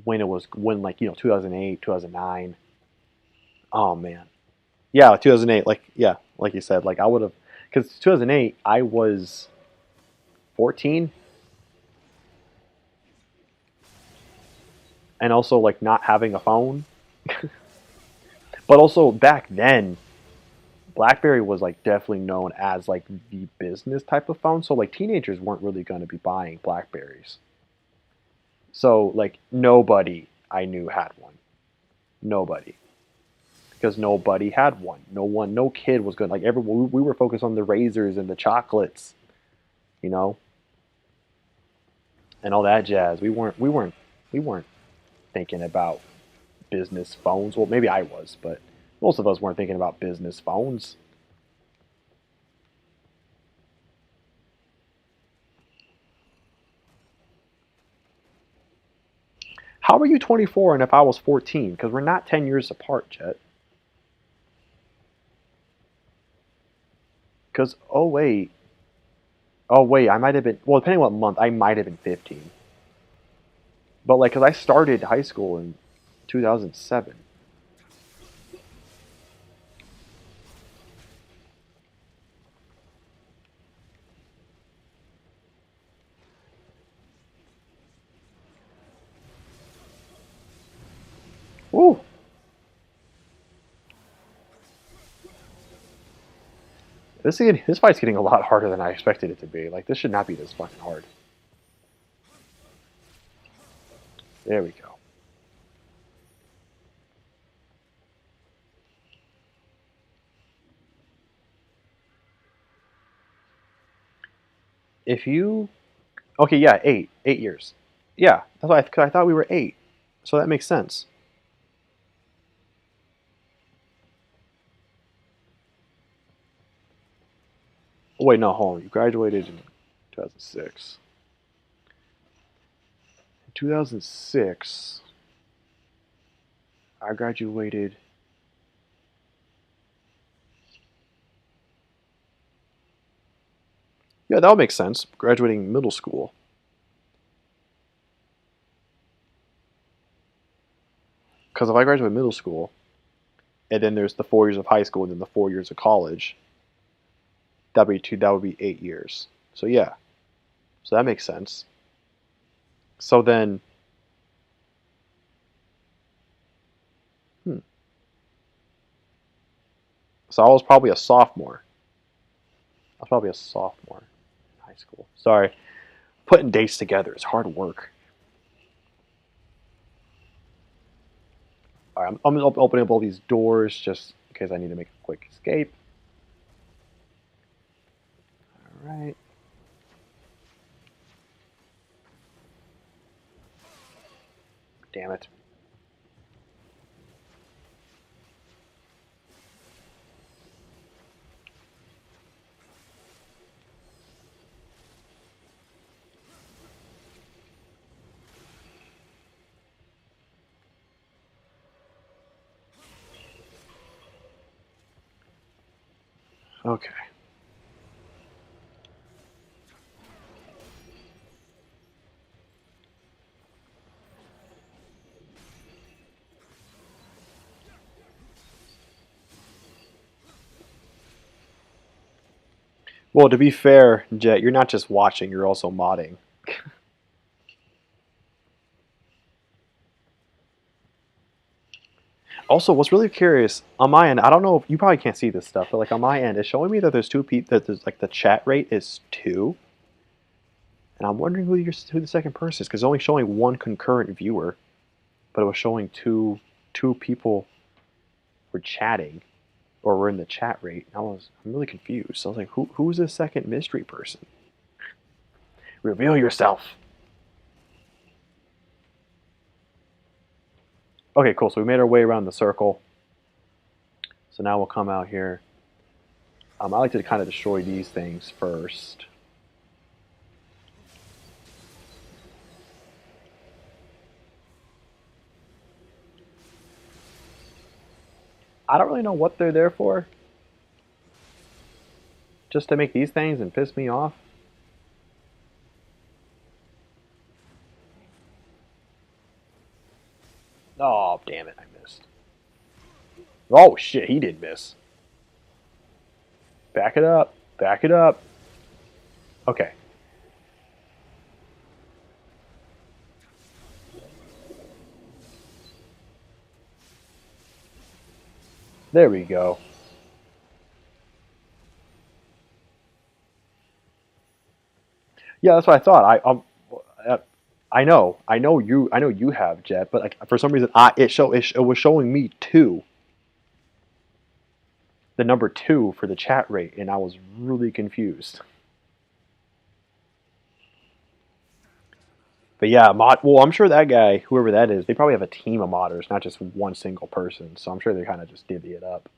when it was when like 2008, 2009. Oh man, yeah, 2008. Like yeah, like you said, like I would have because 2008 I was 14, and also like not having a phone, but also back then BlackBerry was like definitely known as like the business type of phone. So like teenagers weren't really going to be buying Blackberries. So like nobody I knew had one. Nobody. Because nobody had one. No one, no kid was going to like everyone. We were focused on the razors and the chocolates, you know, and all that jazz. We weren't thinking about business phones. Well, maybe I was, but most of us weren't thinking about business phones. How are you 24 and if I was 14? Because we're not 10 years apart, Jet. Because oh wait, I might have been well, depending on what month, I might have been 15. But like, because I started high school in 2007. Woo! This fight's getting a lot harder than I expected it to be. Like, this should not be this fucking hard. There we go. If you okay, yeah, 8 years. Yeah, that's why cause I thought we were 8, so that makes sense. Oh, wait, no, hold on. You graduated in 2006. In 2006, I graduated. Yeah, that would make sense. Graduating middle school. Because if I graduate middle school, and then there's the 4 years of high school, and then the 4 years of college, that'd be two. That would be 8 years. So yeah, so that makes sense. So then, hmm, so I was probably a sophomore. I was probably a sophomore in high school. Sorry, putting dates together is hard work. All right, I'm opening up all these doors just in case I need to make a quick escape. All right. Damn it. Okay. Well, to be fair, Jet, you're not just watching, you're also modding. Also, what's really curious on my end, I don't know if you probably can't see this stuff, but like on my end, it's showing me that there's two people. That there's like the chat rate is 2, and I'm wondering who the second person is because it's only showing one concurrent viewer, but it was showing two people were chatting or were in the chat rate. I'm really confused. I was like, who's the second mystery person? Reveal yourself. Okay, cool. So we made our way around the circle. So now we'll come out here. I like to kind of destroy these things first. I don't really know what they're there for. Just to make these things and piss me off. Oh, damn it, I missed. Oh, shit, he did miss. Back it up. Back it up. Okay. There we go. Yeah, that's what I thought. I know you have Jet, but like for some reason, it was showing me 2, the number 2 for the chat rate, and I was really confused. But yeah, well, I'm sure that guy, whoever that is, they probably have a team of modders, not just one single person. So I'm sure they kind of just divvy it up.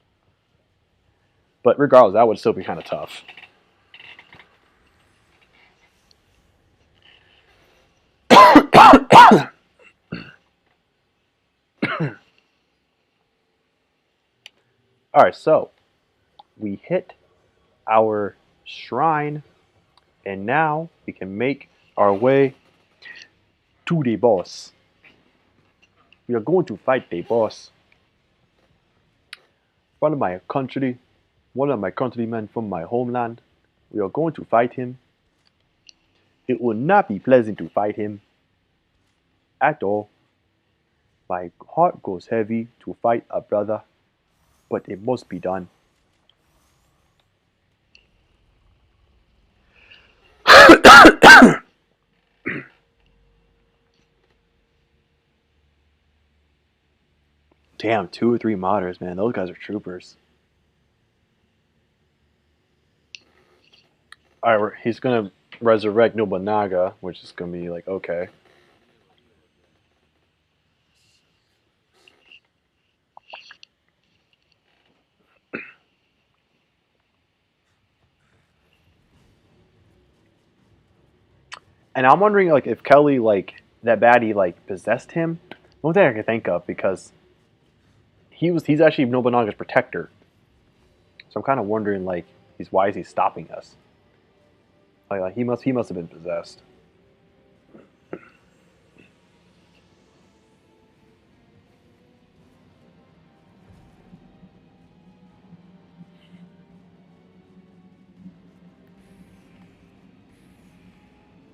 But regardless, that would still be kind of tough. All right, so we hit our shrine, and now we can make our way to the boss. We are going to fight the boss. One of my countrymen from my homeland. We are going to fight him. It will not be pleasant to fight him at all. My heart goes heavy to fight a brother, but it must be done. Damn, 2 or 3 modders, man. Those guys are troopers. Alright, he's gonna resurrect Nobunaga, which is gonna be like, okay. And I'm wondering, like, if Kelly, like, that baddie, like, possessed him. One thing I can think of, because he's actually Nobunaga's protector. So I'm kind of wondering, like, why is he stopping us? Like he must have been possessed.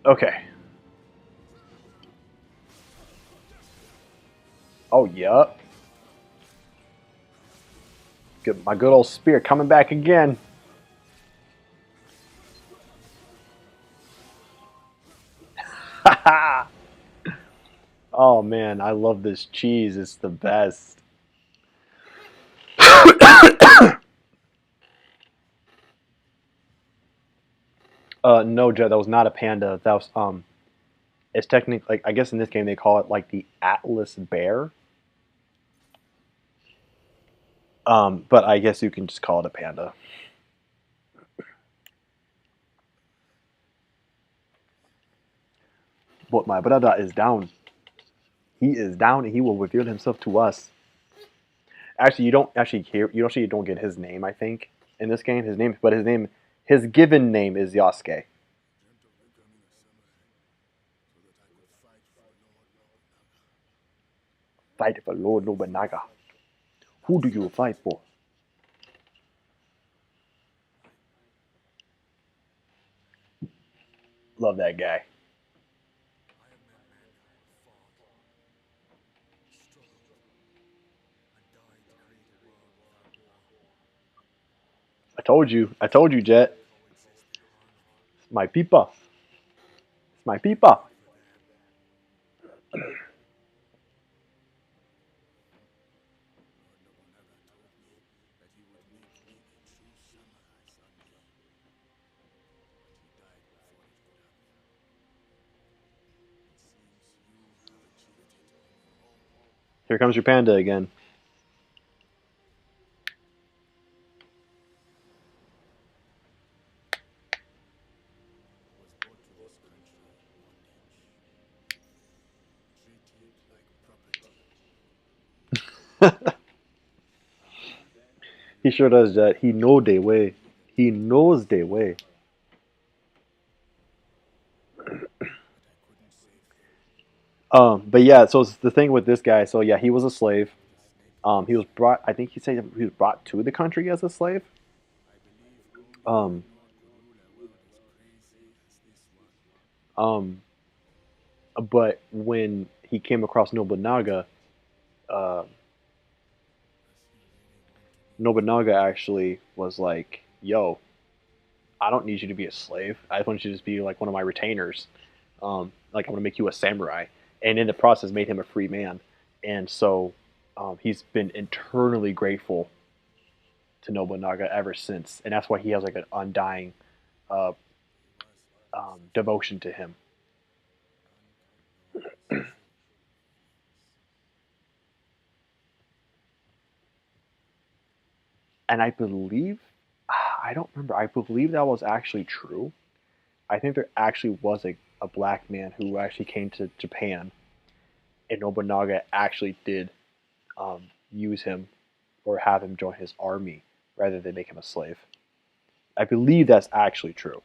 Okay. Oh, yup. My good old spear coming back again. Oh man, I love this cheese. It's the best. No, Joe, that was not a panda. That was it's technically, like, I guess in this game they call it like the Atlas bear. But I guess you can just call it a panda. But my brother is down. He is down, and he will reveal himself to us. Actually, you don't actually hear. You don't get his name, I think, in this game. His given name is Yasuke. Fight for Lord Nobunaga. Who do you fight for? Love that guy. I told you. I told you, Jet. It's my peepa. It's my peepa. Here comes your panda again. He sure does, Jet. He know they way. He knows they way. But yeah, so the thing with this guy, so yeah, he was a slave. He was brought. I think he said he was brought to the country as a slave. Um, um, but when he came across Nobunaga, uh, Nobunaga actually was like, "Yo, I don't need you to be a slave. I just want you to just be like one of my retainers. Like I'm gonna make you a samurai." And in the process, made him a free man. And so he's been internally grateful to Nobunaga ever since, and that's why he has like an undying uh, devotion to him. And I believe, I don't remember. I believe that was actually true. I think there actually was a black man who actually came to Japan, and Nobunaga actually did use him or have him join his army rather than make him a slave. I believe that's actually true.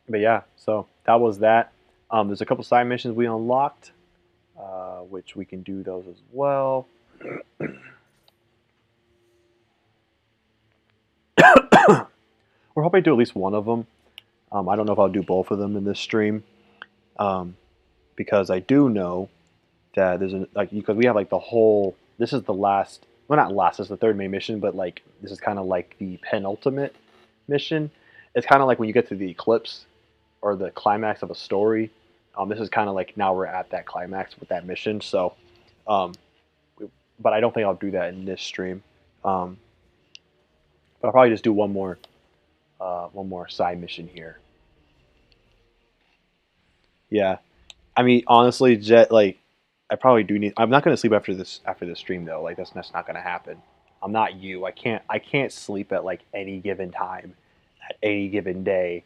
But yeah, so that was that. There's a couple side missions we unlocked, which we can do those as well. We're hoping to do at least one of them. I don't know if I'll do both of them in this stream, um, because I do know that there's a, like because we have like the whole. This is the last. Well, not last. This is the third main mission, but like this is kind of like the penultimate mission. It's kind of like when you get to the eclipse or the climax of a story. This is kind of like now we're at that climax with that mission. So, um, but I don't think I'll do that in this stream. Um, but I'll probably just do one more side mission here. Yeah, I mean, honestly, Jet, like, I probably do need. I'm not gonna sleep after this stream though. Like, that's not gonna happen. I'm not you. I can't sleep at like any given time, at any given day.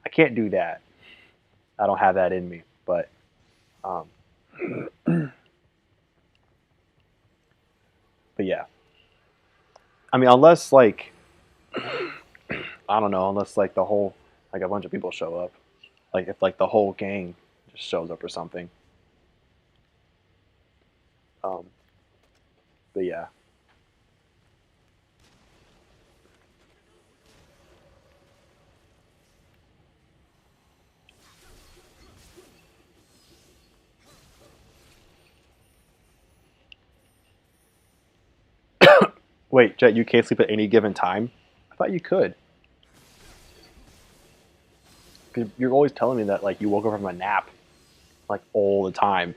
I can't do that. I don't have that in me. But, um, but yeah. I mean, unless like I don't know, unless like the whole like a bunch of people show up, like if like the whole gang just shows up or something. Um, but yeah. Wait, Jet, you can't sleep at any given time? I thought you could. 'Cause you're always telling me that like you woke up from a nap like all the time.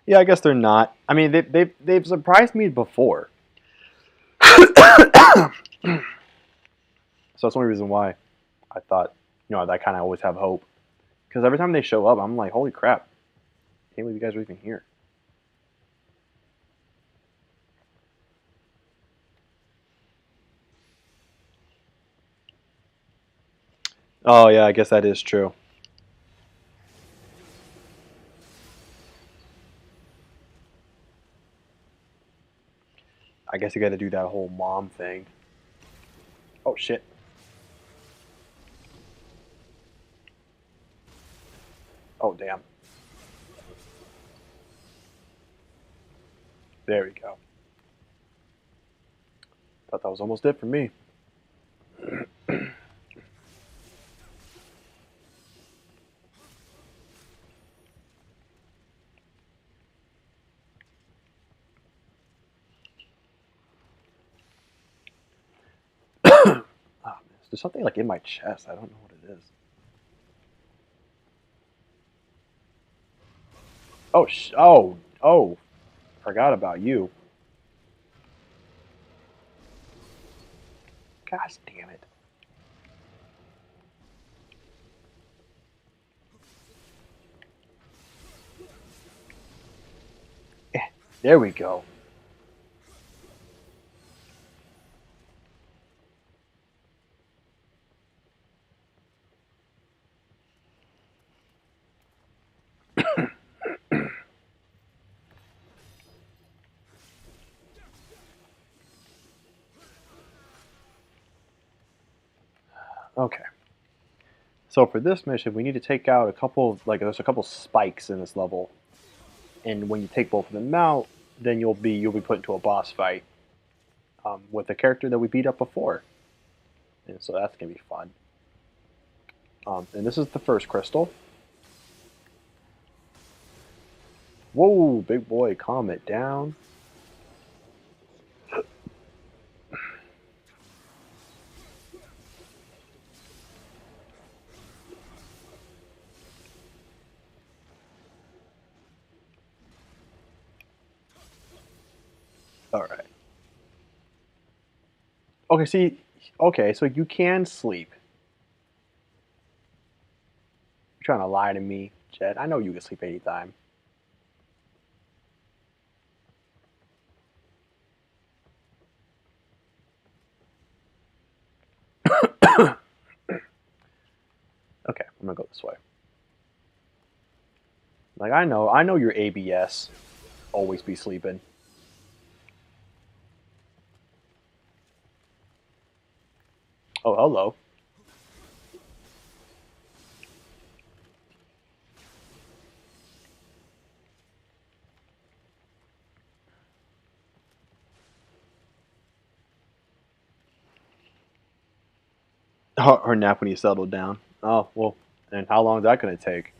Yeah, I guess they're not. I mean, they've surprised me before, so that's the only reason why I thought I kind of always have hope. Because every time they show up, I'm like, holy crap! Can't believe you guys are even here. Oh yeah, I guess that is true. I guess you got to do that whole mom thing. Oh shit. Oh damn. There we go. Thought that was almost it for me. Oh, man. There's something like in my chest. I don't know what it is. Oh. Forgot about you. Gosh damn it. Eh, there we go. Okay. So for this mission, we need to take out a couple. Like there's a couple spikes in this level, and when you take both of them out, then you'll be put into a boss fight with a character that we beat up before, and so that's gonna be fun. And this is the first crystal. Whoa, big boy, calm it down. All right. Okay, see, okay, so you can sleep. You're trying to lie to me, Jed. I know you can sleep anytime. Okay, I'm gonna go this way. Like I know your ABS. Always be sleeping. Oh, hello. Or nap when you settle down. Oh well, and how long is that gonna take?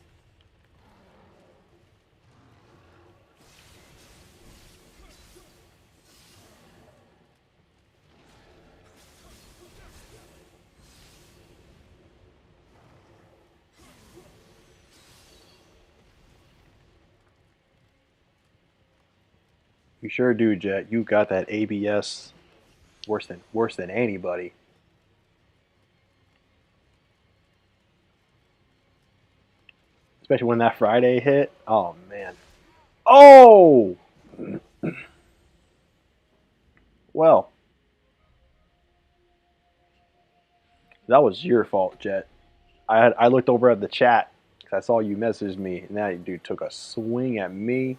You sure do, Jet. You got that ABS worse than anybody. Especially when that Friday hit. Oh man. Oh well, that was your fault, Jet. I looked over at the chat because I saw you message me, and that dude took a swing at me.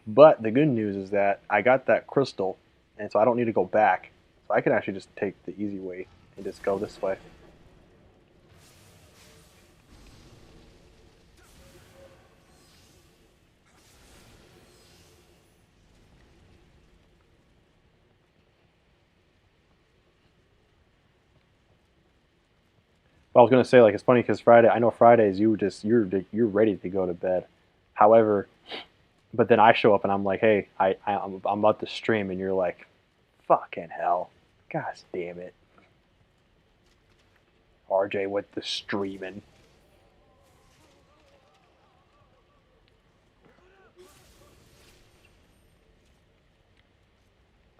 But the good news is that I got that crystal, and so I don't need to go back. So I can actually just take the easy way and just go this way. But I was gonna say like it's funny because Friday, I know Fridays you're ready to go to bed. However, but then I show up and I'm like, hey, I'm about to stream, and you're like, fucking hell, gosh damn it, RJ with the streaming.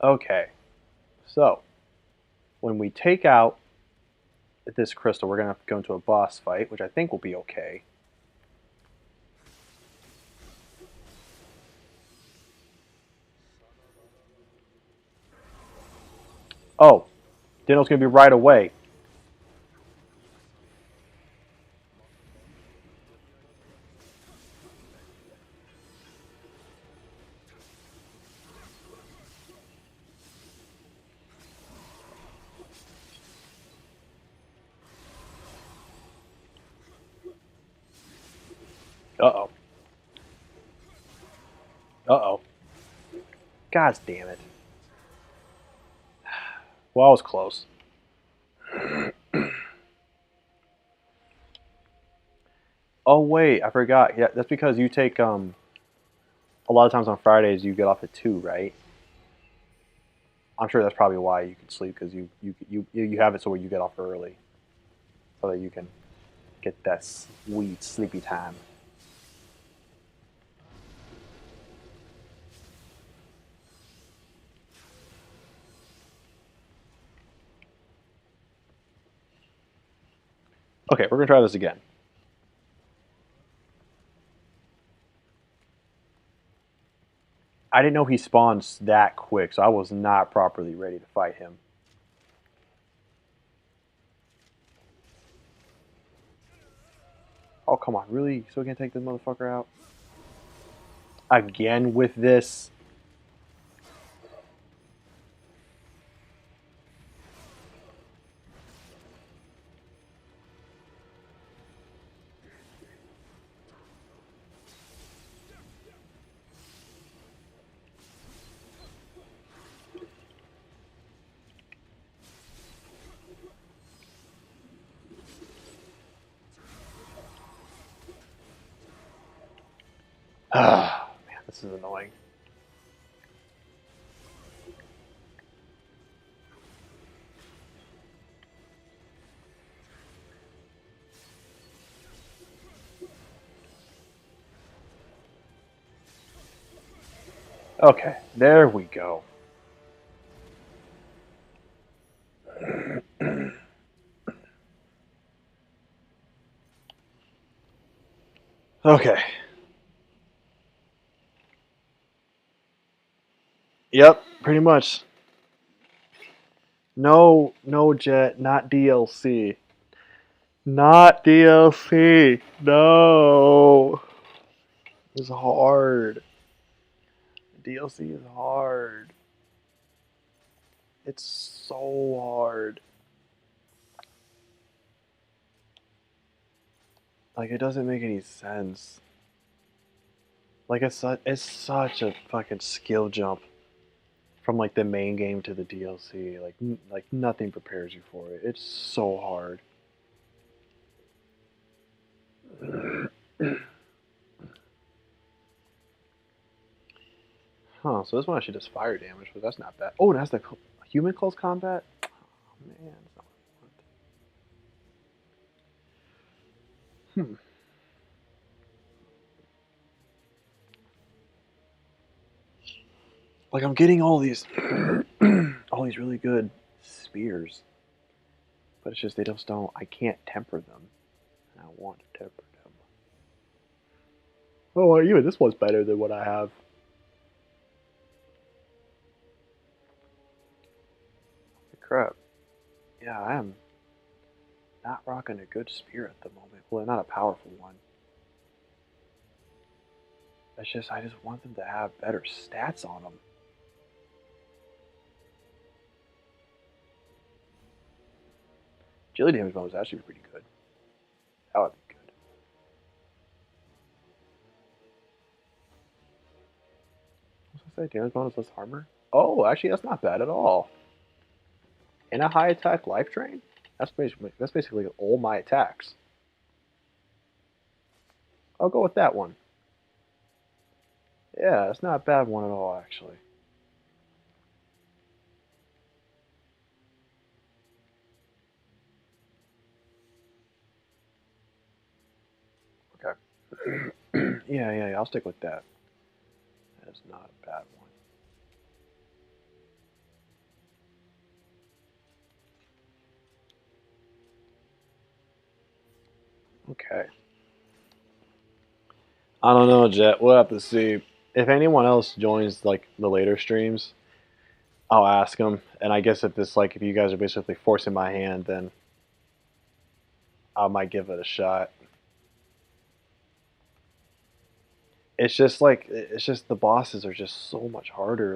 Okay, so when we take out this crystal, we're gonna have to go into a boss fight, which I think will be okay. Oh, Dino's gonna be right away. Uh-oh. Uh-oh. God damn it. Well, I was close. Oh, wait, I forgot. Yeah, that's because you take, a lot of times on Fridays you get off at 2, right? I'm sure that's probably why you can sleep, because you have it so where you get off early. So that you can get that sweet sleepy time. Okay, we're going to try this again. I didn't know he spawns that quick, so I was not properly ready to fight him. Oh, come on, really? You still can't take this motherfucker out? Again with this? Ah, man, this is annoying. Okay, there we go. Okay. Yep, pretty much. No, no, Jet, not DLC. Not DLC. No. It's hard. DLC is hard. It's so hard. Like, it doesn't make any sense. Like, it's such a fucking skill jump from like the main game to the DLC. Like nothing prepares you for it. It's so hard. Huh? So this one actually does fire damage, but that's not bad. Oh, it has the human close combat. Oh man, that's not what I want. Like I'm getting all these, all these really good spears, but it's just they just don't. I can't temper them. I want to temper them. Oh, even this one's better than what I have. Crap. Yeah, I am not rocking a good spear at the moment. Well, not a powerful one. It's just I just want them to have better stats on them. Agility damage bonus is actually pretty good. That would be good. What's I say? Damage bonus less armor? Oh, actually, that's not bad at all. And a high attack life drain? That's basically all my attacks. I'll go with that one. Yeah, it's not a bad one at all, actually. Okay. Yeah, I'll stick with that. That is not a bad one. Okay. I don't know, Jet. We'll have to see. If anyone else joins like the later streams, I'll ask them. And I guess if you guys are basically forcing my hand, then I might give it a shot. It's just the bosses are just so much harder.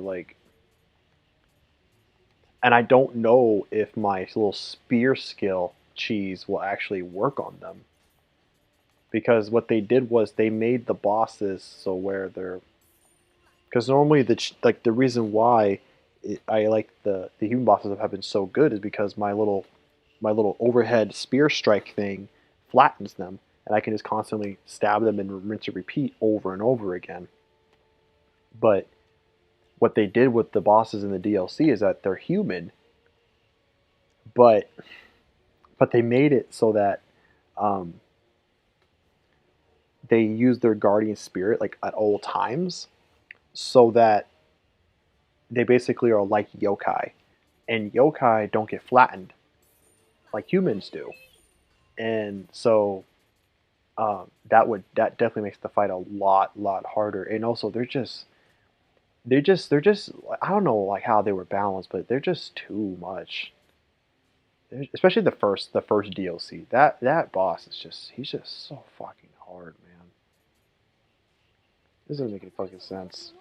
And I don't know if my little spear skill cheese will actually work on them. because what they did was they made the bosses so where they're, because normally the reason why I like the human bosses have been so good is because my little overhead spear strike thing flattens them, and I can just constantly stab them and rinse and repeat over and over again. But what they did with the bosses in the DLC is that they're human, but they made it so that um, they use their guardian spirit like at all times, so that they basically are like yokai, and yokai don't get flattened like humans do, and so that definitely makes the fight a lot harder. And also they're just I don't know like how they were balanced, but they're just too much. Especially the first DLC. That boss is he's just so fucking hard, man. This doesn't make any fucking sense.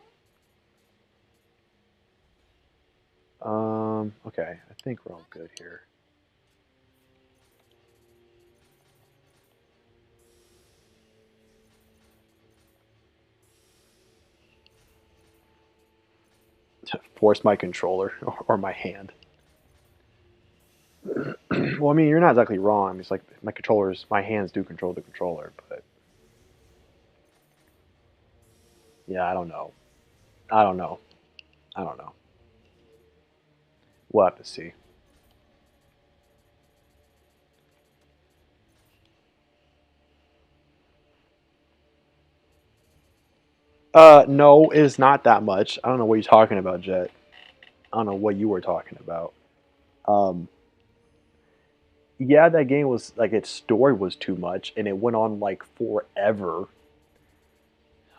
Okay, I think we're all good here. Force my controller or my hand. Well, I mean, you're not exactly wrong. It's like my hands do control the controller, but yeah, I don't know. I don't know. I don't know. We'll have to see. No, it's not that much. I don't know what you're talking about, Jet. I don't know what you were talking about. Um, yeah, that game was like its story was too much, and it went on like forever.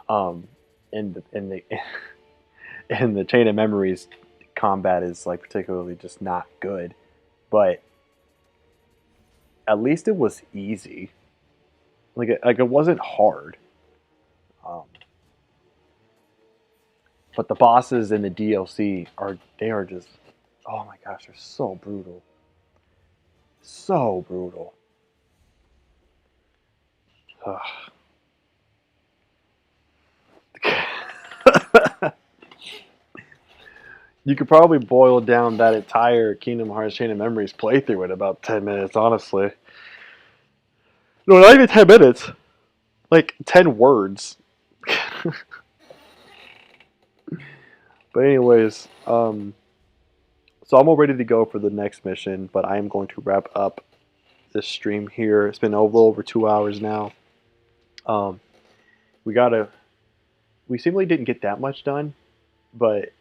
Um, and the and the Chain of Memories combat is like particularly just not good, but at least it was easy. Like it wasn't hard. Um, but the bosses in the DLC are just, oh my gosh, they're so brutal, so brutal. You could probably boil down that entire Kingdom Hearts Chain of Memories playthrough in about 10 minutes, honestly. No, not even 10 minutes. Like 10 words. But anyways, so I'm all ready to go for the next mission, but I am going to wrap up this stream here. It's been a little over 2 hours now. Um, we gotta. We seemingly didn't get that much done, but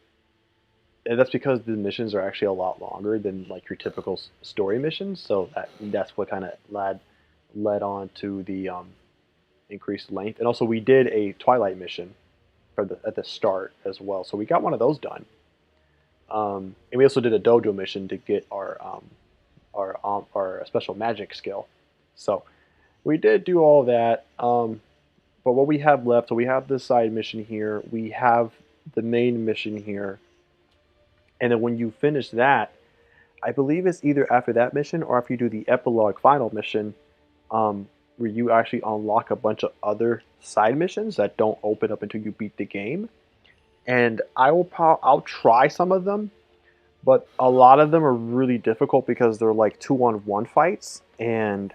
that's because the missions are actually a lot longer than like your typical story missions. So that's what kind of led on to the increased length. And also, we did a Twilight mission at the start as well, so we got one of those done. And we also did a dojo mission to get our special magic skill. So we did do all that. But what we have left, so we have this side mission here, we have the main mission here, and then when you finish that, I believe it's either after that mission or after you do the epilogue final mission, where you actually unlock a bunch of other side missions that don't open up until you beat the game. And I'll try some of them, but a lot of them are really difficult because they're like 2-on-1 fights, and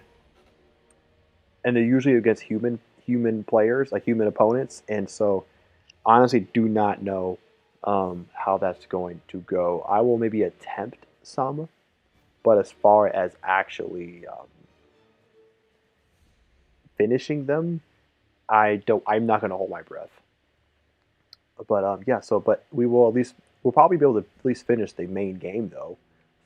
they're usually against human players, like human opponents. And so, honestly, do not know how that's going to go. I will maybe attempt some, but as far as actually finishing them, I don't. I'm not going to hold my breath. But yeah. So, but we'll probably be able to at least finish the main game though,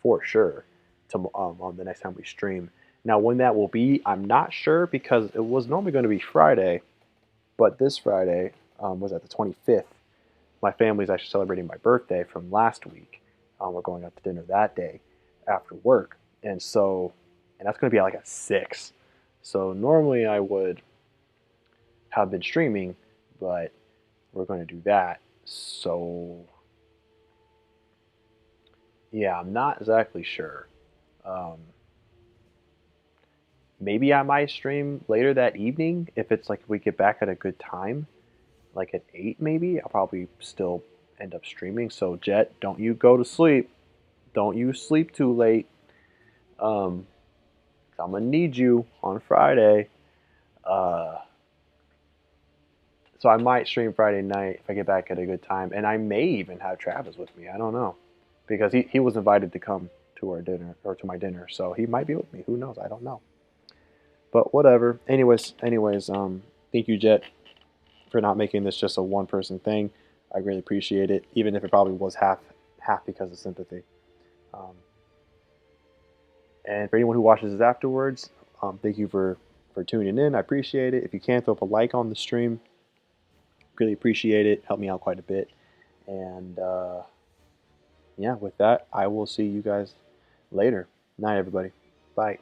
for sure. On the next time we stream. Now, when that will be, I'm not sure because it was normally going to be Friday, but this Friday was at the 25th. My family's actually celebrating my birthday from last week. We're going out to dinner that day after work, and that's going to be like at 6. So normally I would have been streaming, but we're going to do that. So yeah, I'm not exactly sure. Um, maybe I might stream later that evening if it's like we get back at a good time, like at 8 maybe. I'll probably still end up streaming. So Jet, don't you go to sleep. Don't you sleep too late. Um, I'm gonna need you on Friday. Uh, so I might stream Friday night if I get back at a good time, and I may even have Travis with me. I don't know, because he was invited to come to our dinner or to my dinner, so he might be with me. Who knows? I don't know. But whatever. Anyways, thank you, Jet, for not making this just a one person thing. I really appreciate it, even if it probably was half because of sympathy. Um, and for anyone who watches this afterwards, thank you for tuning in. I appreciate it. If you can, throw up a like on the stream. Really appreciate it. Help me out quite a bit. And yeah, with that, I will see you guys later. Night, everybody. Bye.